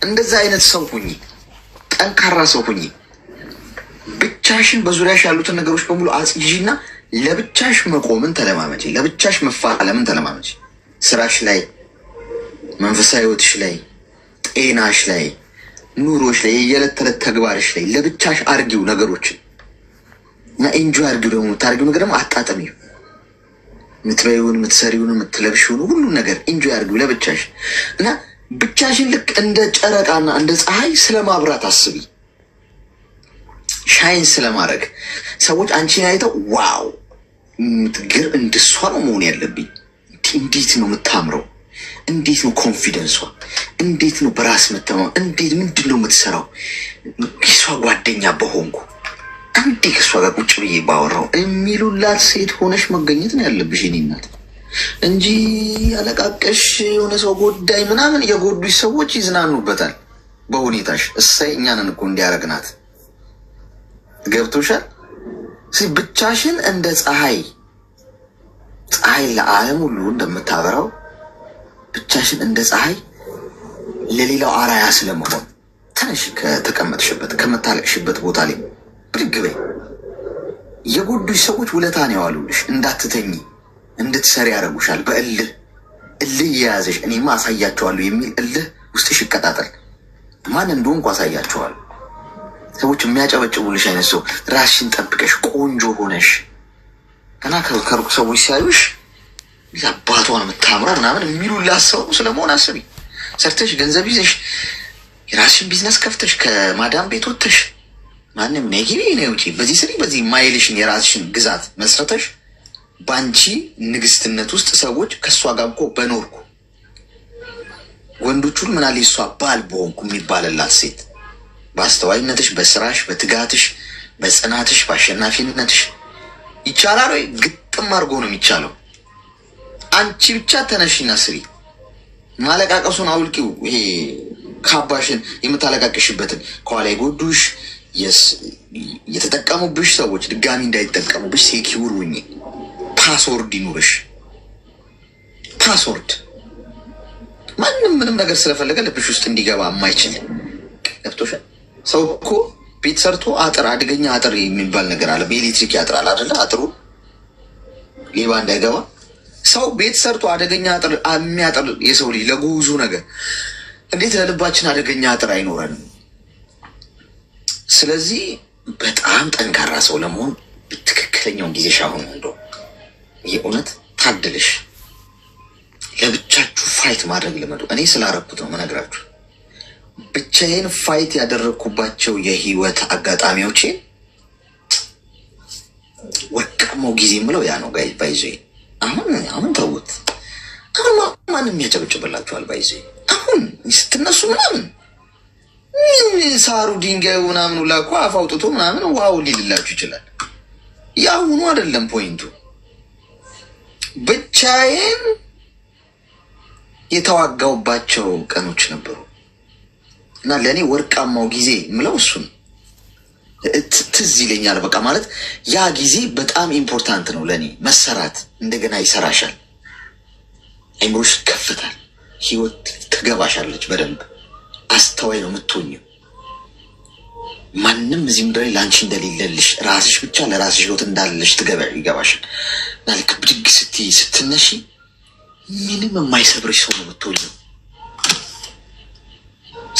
እንደዛ አይነት ሰው ሁኚ፣ ጠንካራ ሰው ሁኚ። ብቻሽን በዙሪያሽ ያሉትን ነገሮች በሙሉ አጽጂና ለብቻሽ መቆምን ተለማመጪ፣ ለብቻሽ መፋለምን ተለማመጪ። ስራሽ ላይ፣ መንፈሳዊ ህይወትሽ ላይ፣ ጤናሽ ላይ፣ ኑሮሽ ላይ፣ የየዕለት ተዕለት ተግባርሽ ላይ ለብቻሽ አርጊው ነገሮችን እና ኢንጆይ አርጊው። ደግሞ የምታርጊው ነገር ደግሞ አጣጥሚው። የምትበይውን፣ የምትሰሪውን፣ የምትለብሽውን ሁሉን ነገር ኢንጆይ አርጊው ለብቻሽ እና ብቻሽን ልክ እንደ ጨረቃና እንደ ፀሐይ ስለማብራት አስቢ። ሻይን ስለማድረግ ሰዎች አንቺን አይተው ዋው ምትግር እንደሷ ነው መሆን ያለብኝ፣ እንዴት ነው የምታምረው፣ እንዴት ነው ኮንፊደንሷ፣ እንዴት ነው በራስ መተማመን፣ እንዴት ምንድን ነው የምትሰራው፣ ከሷ ጓደኛ በሆንኩ አንዴ ከሷ ጋር ቁጭ ብዬ ባወራው የሚሉላት ሴት ሆነሽ መገኘት ነው ያለብሽ የኔ እናት እንጂ ያለቃቀሽ የሆነ ሰው ጎዳይ ምናምን። የጎዱሽ ሰዎች ይዝናኑበታል በሁኔታሽ። እሳይ እኛንን እኮ እንዲያረግናት ገብቶሻል። ብቻሽን እንደ ፀሐይ ለዓለም ሁሉ እንደምታበራው ብቻሽን እንደ ፀሐይ ለሌላው አራያ ስለመሆን ተነሽ። ከተቀመጥሽበት ከመታለቅሽበት ቦታ ላይ ብድግ በይ። የጎዱሽ ሰዎች ውለታን ያዋሉልሽ። እንዳትተኝ እንድትሰሪ ያደርጉሻል። በእልህ እየያዘሽ እኔማ አሳያቸዋለሁ የሚል እልህ ውስጥሽ ይቀጣጠል። ማን እንደሆንኩ አሳያቸዋለሁ። ሰዎች የሚያጨበጭቡልሽ አይነት ሰው፣ ራስሽን ጠብቀሽ ቆንጆ ሆነሽ ገና ከሩቅ ሰዎች ሲያዩሽ አባቷን የምታምረው ምናምን የሚሉላት ሰው ስለመሆን አስቢ። ሰርተሽ ገንዘብ ይዘሽ የራስሽን ቢዝነስ ከፍተሽ ከማዳም ቤት ወጥተሽ ማንም ነጊቢ ነው ውጪ በዚህ ስሪ በዚህ ማይልሽን የራስሽን ግዛት መስረተሽ በአንቺ ንግስትነት ውስጥ ሰዎች ከእሷ ጋር እኮ በኖርኩ ወንዶቹን ምናለ እሷ ባል በሆንኩ የሚባልላት ሴት በአስተዋይነትሽ፣ በስራሽ፣ በትጋትሽ፣ በጽናትሽ፣ በአሸናፊነትሽ ይቻላል ወይ? ግጥም አድርጎ ነው የሚቻለው። አንቺ ብቻ ተነሽና ስሪ። ማለቃቀሱን አውልቂው። ይሄ ካባሽን የምታለቃቀሽበትን ከኋላ የጎዱሽ የተጠቀሙብሽ ሰዎች ድጋሚ እንዳይጠቀሙብሽ ሴኪውር ሁኚ። ፓስወርድ ይኑርሽ። ፓስወርድ ማንም ምንም ነገር ስለፈለገ ልብሽ ውስጥ እንዲገባ የማይችል ገብቶሻል። ሰው እኮ ቤት ሰርቶ አጥር፣ አደገኛ አጥር የሚባል ነገር አለ። በኤሌክትሪክ ያጥራል አይደለ? አጥሩ ሌባ እንዳይገባ። ሰው ቤት ሰርቶ አደገኛ አጥር የሚያጥር የሰው ልጅ ለጉዙ ነገር እንዴት ለልባችን አደገኛ አጥር አይኖረንም? ስለዚህ በጣም ጠንካራ ሰው ለመሆን ትክክለኛውን ጊዜሽ አሁን እንደው የእውነት ታድልሽ። ለብቻችሁ ፋይት ማድረግ ልመዱ። እኔ ስላረኩት ነው መነግራችሁ። ብቻዬን ፋይት ያደረግኩባቸው የህይወት አጋጣሚዎቼን ወርቃማው ጊዜ የምለው ያ ነው። ጋይ ባይዞ አሁን ተውት። አሁን ማንም ያጨበጭብላችኋል። ባይዞ አሁን ስትነሱ ምናምን ሳሩ ድንጋዩ ምናምን ሁላ እኮ አፍ አውጥቶ ምናምን ዋው ሊልላችሁ ይችላል። የአሁኑ አይደለም ፖይንቱ። ብቻዬን የተዋጋውባቸው ቀኖች ነበሩ እና ለእኔ ወርቃማው ጊዜ የምለው እሱን ትዝ ይለኛል። በቃ ማለት ያ ጊዜ በጣም ኢምፖርታንት ነው ለእኔ። መሰራት እንደገና ይሰራሻል፣ አይምሮሽ ይከፍታል፣ ህይወት ትገባሻለች በደንብ አስተዋይ ነው የምትሆኚው። ማንም እዚህ ምድር ላይ ላንቺ እንደሌለልሽ ራስሽ ብቻ ለራስሽ ህይወት እንዳለሽ ይገባሻል። እና ልክ ብድግ ስትይ ስትነሺ ምንም የማይሰብርሽ ሰው ነው የምትሆኚው።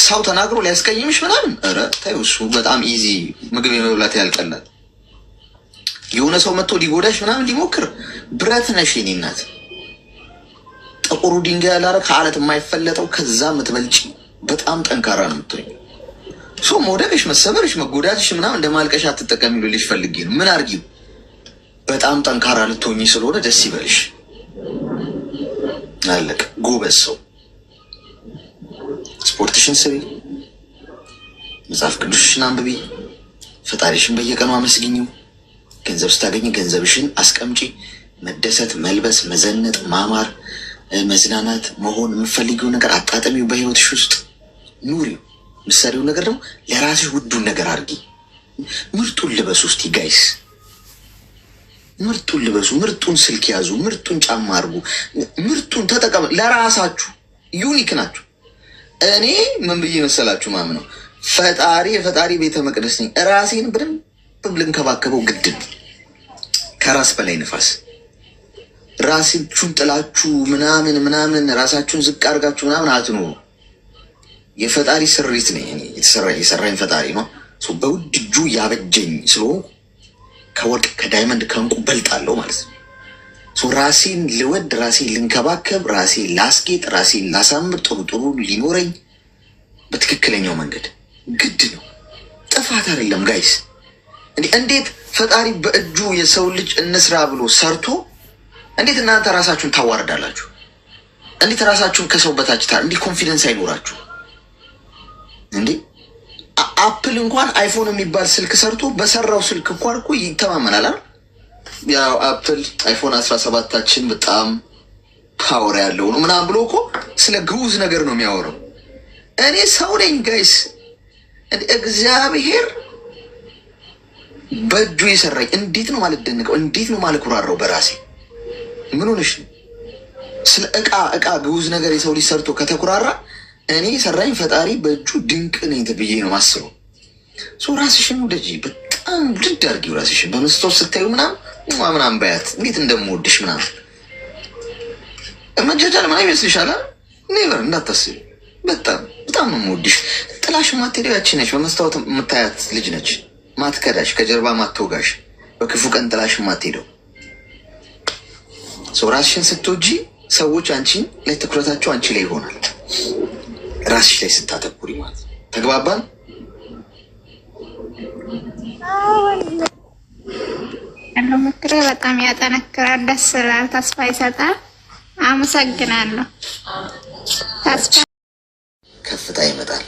ሰው ተናግሮ ሊያስቀይምሽ ምናምን ኧረ ተይው፣ እሱ በጣም ኢዚ ምግብ የመብላት ያልቀላል። የሆነ ሰው መጥቶ ሊጎዳሽ ምናምን ሊሞክር ብረት ነሽ የኔ እናት። ጥቁሩ ድንጋይ ያላረ ከአለት የማይፈለጠው ከዛ የምትበልጪ በጣም ጠንካራ ነው የምትሆኝ። ሰው መውደቅሽ፣ መሰበርሽ፣ መጎዳትሽ ምናምን እንደ ማልቀሻ አትጠቀሚ ልልሽ ፈልጌ ነው። ምን አርጊው፣ በጣም ጠንካራ ልትሆኝ ስለሆነ ደስ ይበልሽ። አለቅ ጎበዝ ሰው። ስፖርትሽን ስሪ፣ መጽሐፍ ቅዱስሽን አንብቢ፣ ፈጣሪሽን በየቀኑ አመስግኝው። ገንዘብ ስታገኝ ገንዘብሽን አስቀምጪ። መደሰት፣ መልበስ፣ መዘነጥ፣ ማማር፣ መዝናናት፣ መሆን የምፈልጊው ነገር አጣጥሚው። በህይወትሽ ውስጥ ኑሪው። ምሳሌው ነገር ደግሞ ለራስሽ ውዱን ነገር አድርጊ። ምርጡን ልበሱ። እስቲ ጋይስ ምርጡን ልበሱ፣ ምርጡን ስልክ ያዙ፣ ምርጡን ጫማ አድርጉ፣ ምርጡን ተጠቀሙ። ለራሳችሁ ዩኒክ ናችሁ። እኔ ምን ብዬ መሰላችሁ ማምነው? ፈጣሪ የፈጣሪ ቤተ መቅደስ ነኝ። ራሴን በደንብ ልንከባከበው ግድ ነው። ከራስ በላይ ንፋስ። ራሳችሁን ጥላችሁ ምናምን ራሳችሁን ዝቅ አድርጋችሁ ምናምን አትኖሩ። የፈጣሪ ስሪት ነኝ እኔ። የሰራኝ ፈጣሪ ነው። በውድ እጁ ያበጀኝ ስለሆንኩ ከወርቅ ከዳይመንድ ከእንቁ በልጣለሁ ማለት ነው። ራሴን ልወድ፣ ራሴን ልንከባከብ፣ ራሴን ላስጌጥ፣ ራሴን ላሳምር፣ ጥሩ ሊኖረኝ በትክክለኛው መንገድ ግድ ነው። ጥፋት አይደለም ጋይስ። እንዴት ፈጣሪ በእጁ የሰው ልጅ እንስራ ብሎ ሰርቶ እንዴት እናንተ ራሳችሁን ታዋርዳላችሁ? እንዴት ራሳችሁን ከሰው በታች እንዴት ኮንፊደንስ አይኖራችሁ እንዴ? አፕል እንኳን አይፎን የሚባል ስልክ ሰርቶ በሰራው ስልክ እንኳን እኮ ይተማመናል አይደል? ያው አፕል አይፎን 17ታችን በጣም ፓወር ያለው ነው ምናምን ብሎ እኮ ስለ ግዑዝ ነገር ነው የሚያወራው። እኔ ሰው ነኝ ጋይስ። እግዚአብሔር በእጁ የሰራኝ እንዴት ነው ማለት ደንቀው፣ እንዴት ነው ማለት ኩራራው በራሴ። ምን ሆነሽ ነው? ስለ እቃ ግዑዝ ነገር የሰው ልጅ ሰርቶ ከተኩራራ እኔ ሰራኝ ፈጣሪ በእጁ ድንቅ ነኝ ብዬ ነው ማስበው። ራስሽን ወደጂ በጣም ድድ አድርጊው። ራስሽን በመስታወት ስታዩ ምናምን ባያት እንዴት እንደምወድሽ ምናምን መጃጃል ምናምን ይመስልሻል? ኔቨር እንዳታስቢ። በጣም ነው የምወድሽ። ጥላሽ ማትሄደው ያቺ ነች። በመስታወት የምታያት ልጅ ነች። ማትከዳሽ፣ ከጀርባ ማትወጋሽ፣ በክፉ ቀን ጥላሽ ማትሄደው። ራስሽን ስትወጂ ሰዎች አንቺን ላይ ትኩረታቸው አንቺ ላይ ይሆናል። ራስሽ ላይ ስታተኩሪ ማለት ነው። ተግባባን? ያለው ምክሬ በጣም ያጠነክራል፣ ደስ ይላል፣ ተስፋ ይሰጣል። አመሰግናለሁ። ተስፋ ከፍታ ይመጣል።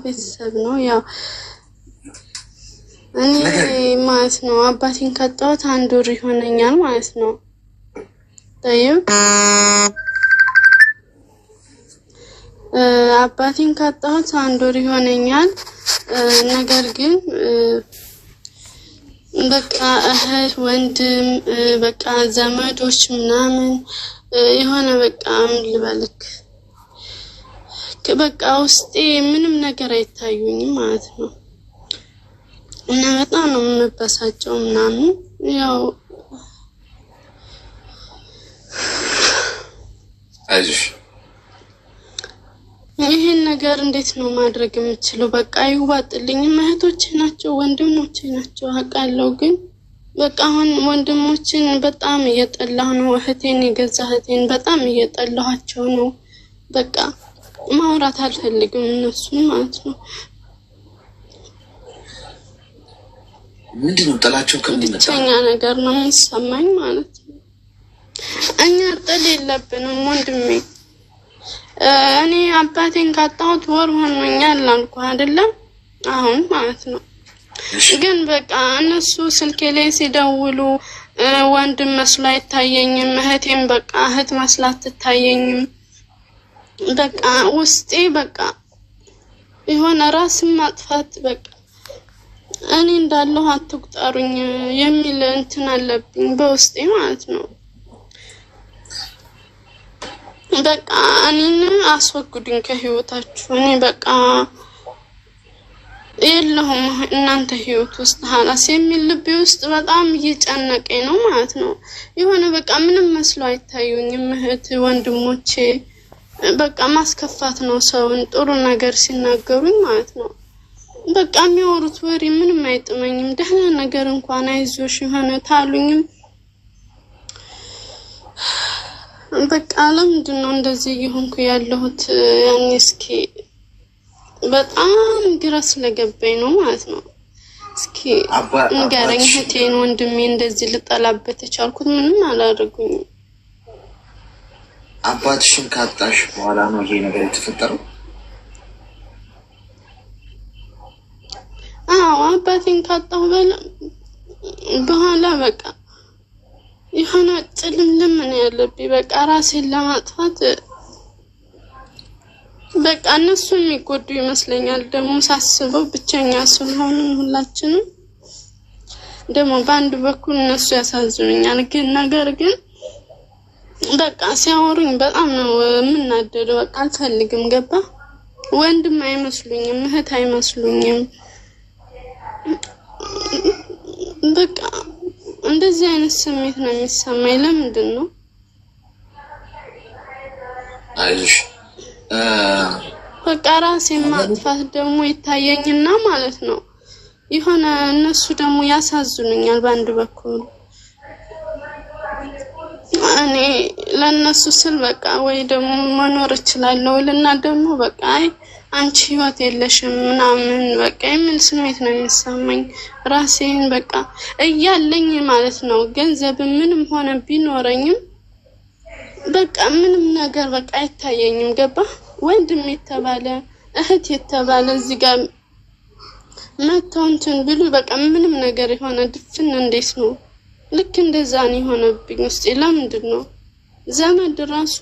ቤተሰብ ነው ያው እኔ ማለት ነው አባቴን ካጣሁት 1 ወር ይሆነኛል ማለት ነው። አባቴን ካጣሁት 1 ወር ይሆነኛል። ነገር ግን በቃ እህት ወንድም በቃ ዘመዶች ምናምን የሆነ በቃ ምን ልበልክ በቃ ውስጤ ምንም ነገር አይታዩኝም ማለት ነው። እና በጣም ነው የምበሳጨው ምናምን ያው አይዞሽ። ይሄን ነገር እንዴት ነው ማድረግ የምችለው? በቃ ይዋጥልኝ። እህቶቼ ናቸው ወንድሞቼ ናቸው አውቃለሁ። ግን በቃ አሁን ወንድሞችን በጣም እየጠላሁ ነው። እህቴን የገዛ እህቴን በጣም እየጠላኋቸው ነው። በቃ ማውራት አልፈልግም እነሱን ማለት ነው። ምንድነው ጥላቸው? ብቸኛ ነገር ነው የሚሰማኝ ማለት ነው። እኛ ጥል የለብንም ወንድሜ። እኔ አባቴን ካጣሁት ወር ሆኖኛል አልኩህ አይደለም አሁን ማለት ነው። ግን በቃ እነሱ ስልኬ ላይ ሲደውሉ ወንድም መስሎ አይታየኝም። እህቴም በቃ እህት መስላ አትታየኝም። በቃ ውስጤ በቃ የሆነ ራስን ማጥፋት በቃ እኔ እንዳለሁ አትቁጠሩኝ የሚል እንትን አለብኝ በውስጤ ማለት ነው። በቃ እኔን አስወግዱኝ ከህይወታችሁ። እኔ በቃ የለሁም እናንተ ህይወት ውስጥ ሀላስ የሚል ልቤ ውስጥ በጣም እየጨነቀኝ ነው ማለት ነው። የሆነ በቃ ምንም መስሎ አይታዩኝም እህት ወንድሞቼ። በቃ ማስከፋት ነው ሰውን ጥሩ ነገር ሲናገሩኝ ማለት ነው። በቃ የሚያወሩት ወሬ ምንም አይጥመኝም። ደህና ነገር እንኳን አይዞሽ የሆነ ታሉኝም በቃ ለምንድን ነው እንደዚህ እየሆንኩ ያለሁት? ያኔ እስኪ በጣም ግራ ስለገባኝ ነው ማለት ነው። እስኪ ንገረኝ እህቴን ወንድሜ እንደዚህ ልጠላበት የቻልኩት ምንም አላደረጉኝም። አባትሽን ካጣሽ በኋላ ነው ይሄ ነገር የተፈጠረው? አዎ አባቴን ካጣሁ በኋላ በቃ የሆነ ጭልምልም ነው ያለብኝ። በቃ ራሴን ለማጥፋት በቃ እነሱ የሚጎዱ ይመስለኛል። ደግሞ ሳስበው ብቸኛ ስለሆነ ሁላችንም ደግሞ በአንድ በኩል እነሱ ያሳዝኑኛል። ነገር ግን በቃ ሲያወሩኝ በጣም ነው የምናደደው። በቃ አልፈልግም። ገባ? ወንድም አይመስሉኝም፣ እህት አይመስሉኝም። በቃ እንደዚህ አይነት ስሜት ነው የሚሰማኝ። ለምንድን ነው? አይዞሽ በቃ ራሴን ማጥፋት ደግሞ ይታየኝና ማለት ነው የሆነ እነሱ ደግሞ ያሳዝኑኛል በአንድ በኩል። እኔ ለነሱ ስል በቃ ወይ ደግሞ መኖር እችላለሁ ልና ደግሞ በቃ አይ አንቺ ህይወት የለሽም ምናምን በቃ የሚል ስሜት ነው የሚሰማኝ። ራሴን በቃ እያለኝ ማለት ነው ገንዘብ ምንም ሆነ ቢኖረኝም በቃ ምንም ነገር በቃ አይታየኝም። ገባ? ወንድም የተባለ እህት የተባለ እዚህ ጋር መተንተን ብሉ በቃ ምንም ነገር የሆነ ድፍን እንዴት ነው ልክ እንደዛ ነው የሆነብኝ ውስጥ። ለምንድን ነው ዘመድ ራሱ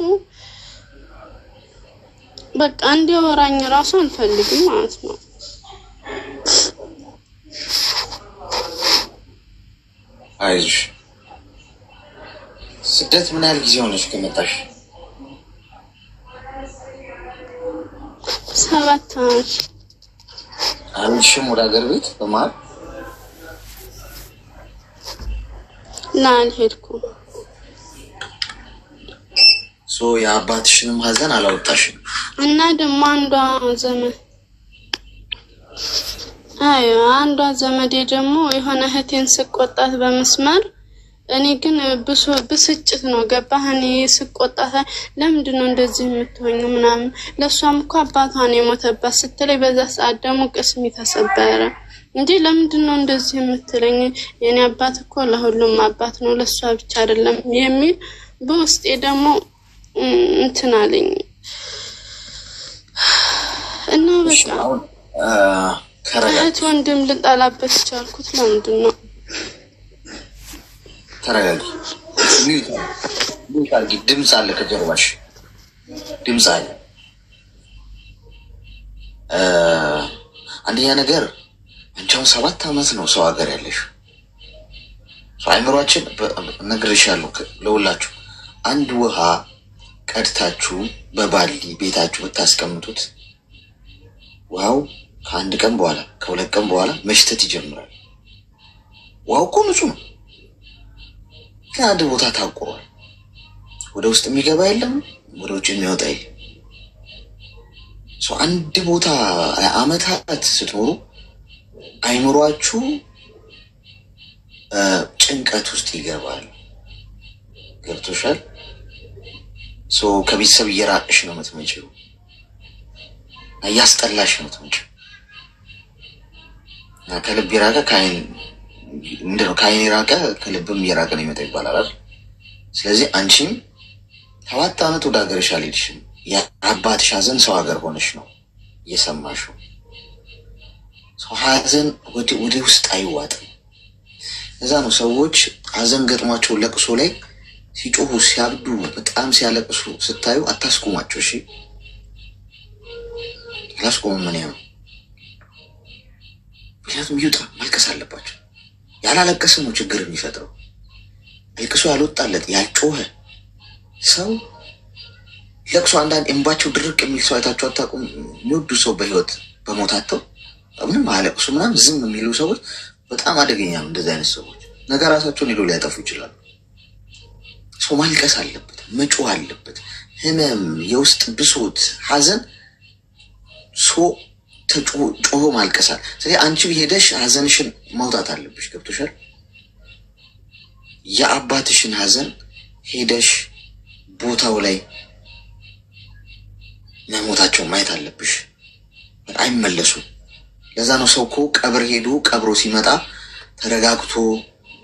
በቃ እንዲያወራኝ ራሱ አልፈልግም ማለት ነው። አይዞሽ ስደት ምን ያህል ጊዜ ሆነሽ ከመጣሽ? 7 ዓመት። አንቺም ወደ ሀገር ቤት በመሀል አልሄድኩም። የአባትሽንም ሀዘን አላወጣሽም? እና ደግሞ አንዷ ዘመዴ ደግሞ የሆነ እህቴን ስቆጣት በመስመር እኔ ግን ብስጭት ነው ገባህ? እኔ ስቆጣት ለምንድን ነው እንደዚህ የምትሆኝ ምናምን ለሷም እኮ አባቷ ነው የሞተባት ስትለኝ በዛ ሰዓት ደግሞ ቅስሜ ተሰበረ። እንዴ ለምንድን ነው እንደዚህ የምትለኝ? የኔ አባት እኮ ለሁሉም አባት ነው ለሷ ብቻ አይደለም የሚል በውስጤ ደግሞ እንትን አለኝ እና በቃ እህት ወንድም ልጠላበት ቻልኩት። ለምንድን ነው? ተረጋጊ። ድምፅ አለ ከጀርባሽ፣ ድምፅ አለ። አንደኛ ነገር አንቺ አሁን 7 ዓመት ነው ሰው ሀገር ያለሽ። አይምሯችን ነግሬሻለሁ ለሁላችሁ አንድ ውሃ ቀድታችሁ በባሊ ቤታችሁ ብታስቀምጡት ውሃው ከአንድ ቀን በኋላ ከ2 ቀን በኋላ መሽተት ይጀምራል። ውሃው እኮ ንጹህ ነው፣ ግን አንድ ቦታ ታቆሯል። ወደ ውስጥ የሚገባ የለም፣ ወደ ውጭ የሚወጣ የለም። አንድ ቦታ አመታት ስትኖሩ አይምሯችሁ ጭንቀት ውስጥ ይገባል። ገብቶሻል? ከቤተሰብ እየራቅሽ ነው የምትመጪው፣ እያስጠላሽ ነው የምትመጪው። ከልብ የራቀ ከአይን የራቀ ከልብም እየራቀ ነው የሚመጣው ይባላል አይደል? ስለዚህ አንቺም 7 ዓመት ወደ ሀገርሽ አልሄድሽም። የአባትሽ ሀዘን ሰው ሀገር ሆነሽ ነው እየሰማሽው። ሰው ሀዘን ወደ ውስጥ አይዋጥም። እዛ ነው ሰዎች ሀዘን ገጥሟቸው ለቅሶ ላይ ሲጮሁ ሲያብዱ በጣም ሲያለቅሱ ስታዩ አታስቁማቸው። እሺ አላስቁሙም። ምን ያው ምክንያቱም ይውጣ ማልቀስ አለባቸው። ያላለቀሰ ነው ችግር የሚፈጥረው። አልቅሶ ያልወጣለት ያልጮኸ ሰው ለቅሶ አንዳንድ እንባቸው ድርቅ የሚል ሰው አይታችሁ አታውቁም? የሚወዱ ሰው በህይወት በሞታቸው ምንም አለቅሱ ምናምን ዝም የሚሉ ሰዎች በጣም አደገኛ ነው። እንደዚህ አይነት ሰዎች ነገ ራሳቸውን ሄዶ ሊያጠፉ ይችላሉ። ሰው ማልቀስ አለበት፣ መጮህ አለበት። ህመም፣ የውስጥ ብሶት፣ ሀዘን ሰው ጮሆ ማልቀሳል። ስለዚህ አንቺ ሄደሽ ሀዘንሽን ማውጣት አለብሽ። ገብቶሻል? የአባትሽን ሀዘን ሄደሽ ቦታው ላይ መሞታቸው ማየት አለብሽ። አይመለሱም። ለዛ ነው ሰው እኮ ቀብር ሄዶ ቀብሮ ሲመጣ ተረጋግቶ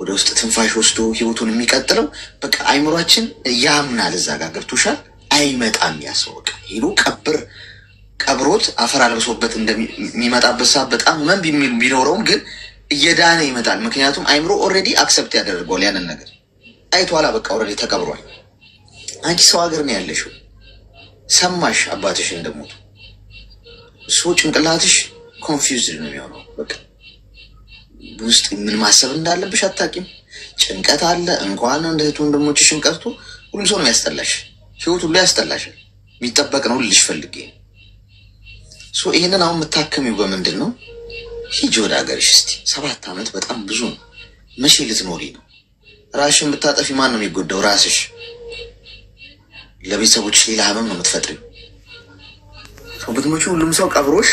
ወደ ውስጥ ትንፋሽ ወስዶ ህይወቱን የሚቀጥለው። በቃ አይምሯችን ያምናል እዛ ጋር። ገብቶሻል? አይመጣም ያሰወቅ ሄዶ ቀብሮት አፈር አልብሶበት እንደሚመጣበት ሰዓት በጣም ህመም ቢኖረውም ግን እየዳነ ይመጣል። ምክንያቱም አይምሮ ኦልሬዲ አክሰፕት ያደርገዋል። ያንን ነገር አይቷላ። በቃ ኦልሬዲ ተቀብሯል። አንቺ ሰው ሀገር ነው ያለሽው። ሰማሽ አባትሽ እንደሞቱ። ሰው ጭንቅላትሽ ኮንፊውዝድ ነው የሚሆነው። በቃ ውስጥ ምን ማሰብ እንዳለብሽ አታውቂም። ጭንቀት አለ። እንኳን እንደ እህት ወንድሞችሽን ቀርቶ ሁሉም ሰው ነው ያስጠላሽ። ህይወት ሁሉ ያስጠላሻል። የሚጠበቅ ነው ልልሽ ፈልጌ። ይህንን አሁን የምታከሚው በምንድን ነው? ሂጂ ወደ ሀገርሽ እስቲ። 7 ዓመት በጣም ብዙ ነው። መቼ ልትኖሪ ነው? ራስሽን ብታጠፊ ማን ነው የሚጎዳው? ራስሽ። ለቤተሰቦች ሌላ ህመም ነው የምትፈጥሪው። ብትሞቺ ሁሉም ሰው ቀብሮሽ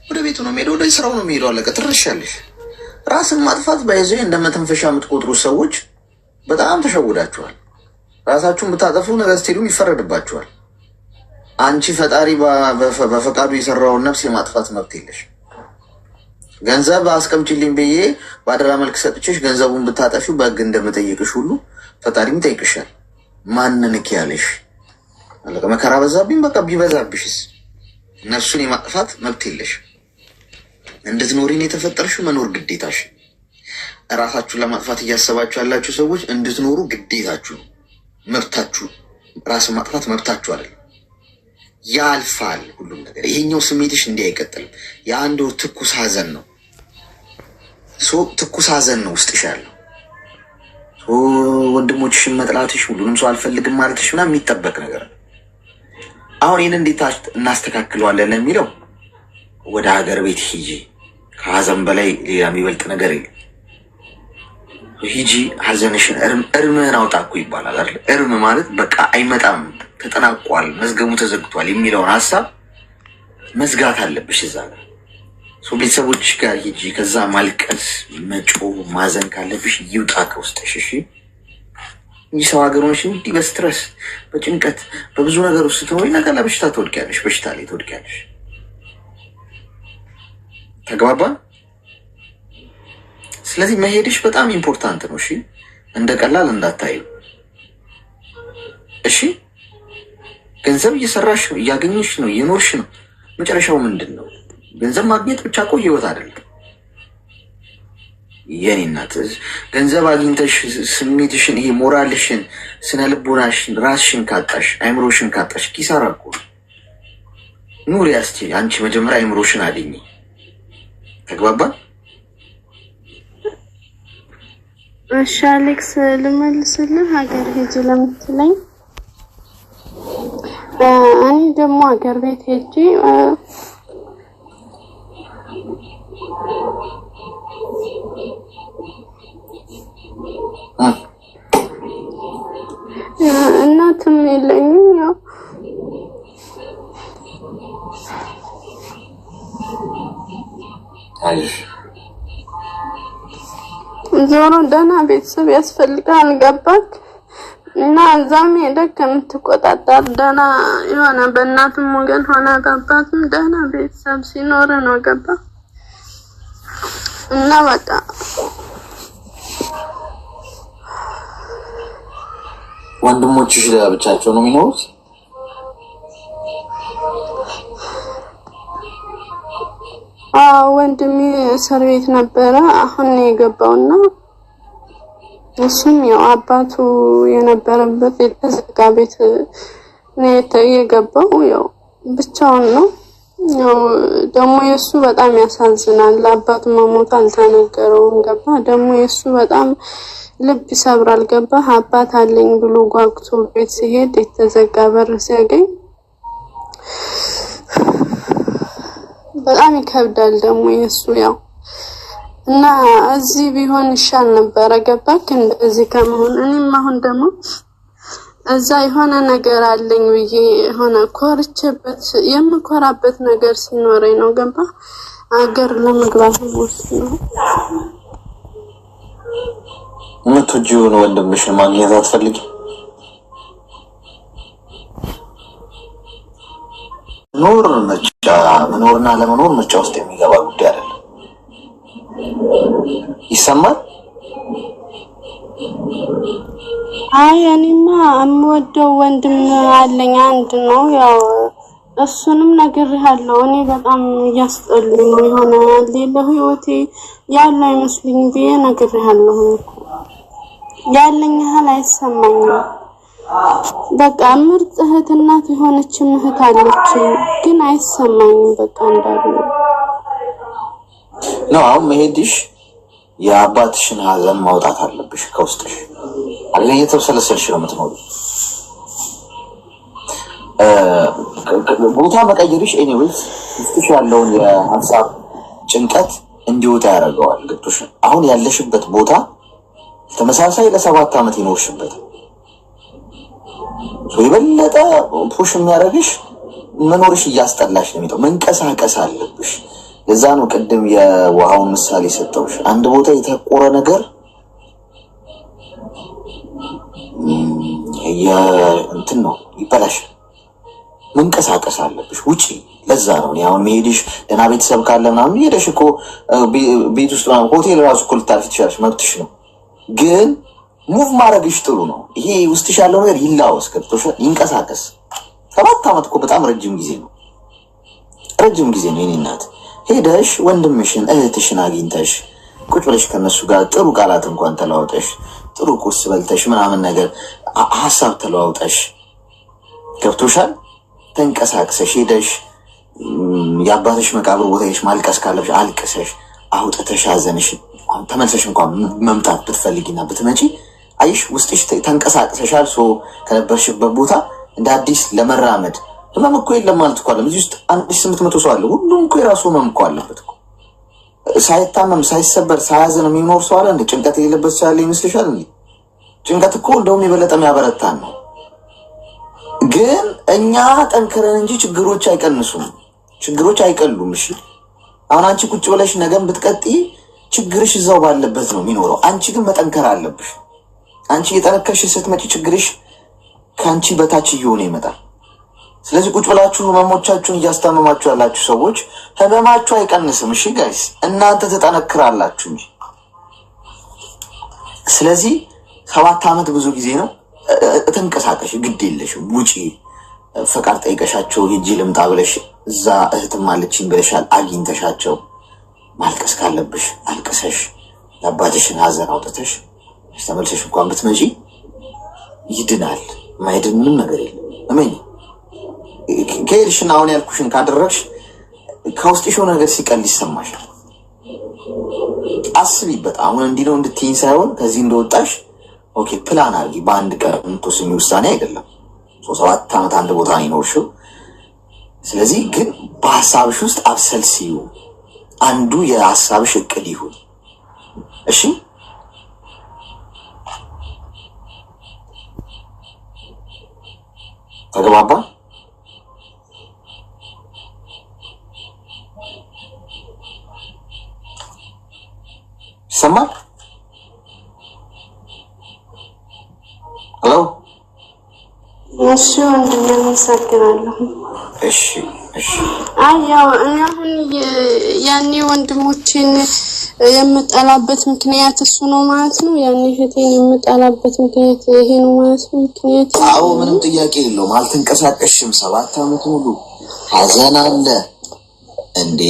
ወደ ቤቱ ነው የሚሄደው፣ ወደ ስራው ነው የሚሄደው። አለቀ። ትረሻለሽ። ራስን ማጥፋት ባይዘ እንደ መተንፈሻ የምትቆጥሩት ሰዎች በጣም ተሸውዳችኋል። ራሳችሁን ብታጠፉ ነገር ስትሄዱም ይፈረድባችኋል። አንቺ ፈጣሪ በፈቃዱ የሰራውን ነፍስ የማጥፋት መብት የለሽ። ገንዘብ አስቀምጪልኝ ብዬ በአደራ መልክ ሰጥቼሽ ገንዘቡን ብታጠፊው በህግ እንደምጠይቅሽ ሁሉ ፈጣሪም ይጠይቅሻል። ማንን ያለሽ? አለቀ። መከራ በዛብኝ። በቃ ቢበዛብሽስ ነፍሱን የማጥፋት መብት የለሽ። እንድትኖሪን የተፈጠርሽው መኖር ግዴታሽ። ራሳችሁን ለማጥፋት እያሰባችሁ ያላችሁ ሰዎች እንድትኖሩ ግዴታችሁ፣ መብታችሁ። ራስን ማጥፋት መብታችሁ አይደለም። ያልፋል ሁሉም ነገር። ይሄኛው ስሜትሽ እንዲህ አይቀጥልም። የአንድ ወር ትኩስ ሀዘን ነው። ትኩስ ሀዘን ነው ውስጥሽ ያለው። ወንድሞችሽን መጥላትሽ፣ ሁሉንም ሰው አልፈልግም ማለትሽ ምናምን የሚጠበቅ ነገር ነው። አሁን ይህን እንዴት እናስተካክለዋለን የሚለው ወደ ሀገር ቤት ሂጂ። ከሀዘን በላይ ሌላ የሚበልጥ ነገር የለም። ሂጂ፣ ሀዘንሽን እርምህን አውጣ እኮ ይባላል አይደል? እርም ማለት በቃ አይመጣም፣ ተጠናቋል፣ መዝገቡ ተዘግቷል የሚለውን ሀሳብ መዝጋት አለብሽ። እዛ ጋር ቤተሰቦች ጋር ሂጂ። ከዛ ማልቀስ፣ መጮህ፣ ማዘን ካለብሽ ይውጣ ከውስጥሽ። እሺ እንጂ ሰው ሀገሮች እንዲህ በስትረስ በጭንቀት በብዙ ነገር ውስጥ ተወይ ነገር ለበሽታ ትወድቂያለሽ። በሽታ ላይ ትወድቂያለሽ። ተግባባን? ስለዚህ መሄድሽ በጣም ኢምፖርታንት ነው። እሺ እንደ ቀላል እንዳታዩ። እሺ ገንዘብ እየሰራሽ ነው፣ እያገኘሽ ነው፣ እየኖርሽ ነው። መጨረሻው ምንድን ነው? ገንዘብ ማግኘት ብቻ እኮ ህይወት አይደለም። የኔ እናት ገንዘብ አግኝተሽ ስሜትሽን፣ ይሄ ሞራልሽን፣ ስነ ልቦናሽን፣ ራስሽን ካጣሽ፣ አይምሮሽን ካጣሽ ኪሳራ እኮ ኑሪ። ያስቺ አንቺ መጀመሪያ አይምሮሽን አገኘ። ተግባባን? እሺ አሌክስ ልመልስልህ። ሀገር ሄጅ ለምትለኝ እኔ ደግሞ ሀገር ቤት ሄጄ እናትም የለኝም። ያው ዞሮ ደህና ቤተሰብ ያስፈልጋል። ገባክ? እና እዛም ሄደህ ከምትቆጣጠር ደህና የሆነ በእናትም ወገን ሆነ በአባትም ደህና ቤተሰብ ሲኖር ነው። ገባ? እና በቃ ወንድሞችሽ ብቻቸው ነው የሚኖሩት? ወንድሜ እስር ቤት ነበረ፣ አሁን ነው የገባውና እሱም ያው አባቱ የነበረበት የተዘጋ ቤት ነው የገባው። ያው ብቻውን ነው። ያው ደግሞ የሱ በጣም ያሳዝናል። አባቱ መሞት አልተነገረውም። ገባ? ደግሞ የሱ በጣም ልብ ይሰብራል። ገባህ? አባት አለኝ ብሎ ጓጉቶ ቤት ሲሄድ የተዘጋ በር ሲያገኝ በጣም ይከብዳል። ደግሞ የሱ ያው እና እዚህ ቢሆን ይሻል ነበር። ገባክ? እንደዚህ ከመሆን እኔም አሁን ደግሞ እዛ የሆነ ነገር አለኝ ብዬ ሆነ ኮርቼበት የምኮራበት ነገር ሲኖረኝ ነው። ገባ? አገር ለመግባት ነው። ምትጁን ወንድምሽ ማግኘት አትፈልጊ? ኖር መጫ መኖርና ለመኖር መጫ ውስጥ የሚገባ ጉዳይ አይደለም። ይሰማል? አይ እኔማ የምወደው ወንድም አለኝ አንድ ነው። ያው እሱንም ነግሬሃለሁ። እኔ በጣም እያስጠሉኝ ነው የሆነ ሌላ ህይወቴ ያለ አይመስልኝ ብዬ ነግሬሃለሁ። ያለኝ ያህል አይሰማኝም። በቃ ምርጥ እህት እናት የሆነች እህት አለች፣ ግን አይሰማኝም በቃ እንዳሉ ነው። አሁን መሄድሽ የአባትሽን ሀዘን ማውጣት አለብሽ ከውስጥሽ። አለ የተሰለሰልሽ ነው የምትኖሪው። ቦታ መቀየርሽ ኤኒዌይስ ውስጥሽ ያለውን የሀሳብ ጭንቀት እንዲወጣ ያደርገዋል። ገብቶሽ? አሁን ያለሽበት ቦታ ተመሳሳይ ለ7 ዓመት ይኖርሽበት የበለጠ ፑሽ የሚያደርግሽ መኖርሽ እያስጠላሽ ነው የሚለው። መንቀሳቀስ አለብሽ። ለዛ ነው ቅድም የውሃውን ምሳሌ ሰጠውሽ። አንድ ቦታ የተቆረ ነገር እንትን ነው ይበላሽ። መንቀሳቀስ አለብሽ። ውጪ። ለዛ ነው አሁን መሄድሽ ደህና ቤተሰብ ካለ ምናምን ሄደሽ እኮ ቤት ውስጥ ምናምን ሆቴል ራሱ እኮ ልታርፊ ትችላለሽ፣ መብትሽ ነው። ግን ሙቭ ማድረግሽ ጥሩ ነው። ይሄ ውስጥሽ ያለው ነገር ይላወስ፣ ገብቶሻል? ይንቀሳቀስ። 7 ዓመት እኮ በጣም ረጅም ጊዜ ነው። ረጅም ጊዜ ነው የኔ እናት። ሄደሽ ወንድምሽን እህትሽን አግኝተሽ ቁጭ ብለሽ ከነሱ ጋር ጥሩ ቃላት እንኳን ተለዋውጠሽ ጥሩ ቁርስ በልተሽ ምናምን ነገር ሀሳብ ተለዋውጠሽ ገብቶሻል? ተንቀሳቅሰሽ ሄደሽ የአባትሽ መቃብር ቦታ ሄደሽ ማልቀስ ካለብሽ አልቅሰሽ አውጥተሽ ሀዘንሽ ተመልሰሽ እንኳን መምጣት ብትፈልጊና ብትመጪ አይሽ ውስጥሽ ተንቀሳቅሰሻል። ሶ ከነበርሽበት ቦታ እንደ አዲስ ለመራመድ ህመም እኮ የለም ማለት እኮ አይደለም። እዚህ ውስጥ 1800 ሰው አለ። ሁሉም እኮ የራሱ ህመም እኮ አለበት እኮ። ሳይታመም ሳይሰበር ሳያዘን የሚኖር ሰው አለ እንዴ? ጭንቀት የሌለበት ሰው ያለ ይመስልሻል እንዴ? ጭንቀት እኮ እንደውም የበለጠ የሚያበረታን ነው። ግን እኛ ጠንክረን እንጂ ችግሮች አይቀንሱም፣ ችግሮች አይቀሉም። እሺ አሁን አንቺ ቁጭ ብለሽ ነገም ብትቀጥይ ችግርሽ እዛው ባለበት ነው የሚኖረው። አንቺ ግን መጠንከር አለብሽ። አንቺ እየጠነከርሽ ስትመጪ ችግርሽ ከአንቺ በታች እየሆነ ይመጣል። ስለዚህ ቁጭ ብላችሁ ህመሞቻችሁን እያስታመማችሁ ያላችሁ ሰዎች ህመማችሁ አይቀንስም። እሺ ጋይስ፣ እናንተ ትጠነክራላችሁ እንጂ። ስለዚህ 7 ዓመት ብዙ ጊዜ ነው። ተንቀሳቀሽ፣ ግድ የለሽም። ውጪ። ፈቃድ ጠይቀሻቸው ሂጂ ልምጣ ብለሽ እዛ እህትም አለችኝ ብለሻል፣ አግኝተሻቸው ማልቀስ ካለብሽ አልቅሰሽ የአባትሽን ሀዘን አውጥተሽ ተመልሰሽ እንኳን ብትመጪ ይድናል። ማይድን ምንም ነገር የለም። እመኝ። ከሄድሽና አሁን ያልኩሽን ካደረግሽ ከውስጥሽ የሆነ ነገር ሲቀል ይሰማሻል። አስቢበት። አሁን እንዲህ ነው እንድትይኝ ሳይሆን ከዚህ እንደወጣሽ ኦኬ ፕላን አድርጊ። በአንድ ቀን የምትወስኚ ውሳኔ አይደለም። 7 ዓመት አንድ ቦታ ነው የኖርሽው። ስለዚህ ግን በሀሳብሽ ውስጥ አብሰልስዩ። አንዱ የሀሳብሽ እቅድ ይሁን። እሺ ተግባባ? ይሰማል? ሄሎ። እሺ ወንድሜ አመሰግናለሁ። እሺ እሺ። አይ ያው እኔ አሁን ያኔ ወንድሞቼን የምጠላበት ምክንያት እሱ ነው ማለት ነው። ያኔ እህቴን የምጠላበት ምክንያት ይሄ ነው ማለት ነው። ምክንያት አዎ፣ ምንም ጥያቄ የለውም። አልተንቀሳቀስሽም 7 ዓመት ሙሉ ሀዘን አለ እንዴ።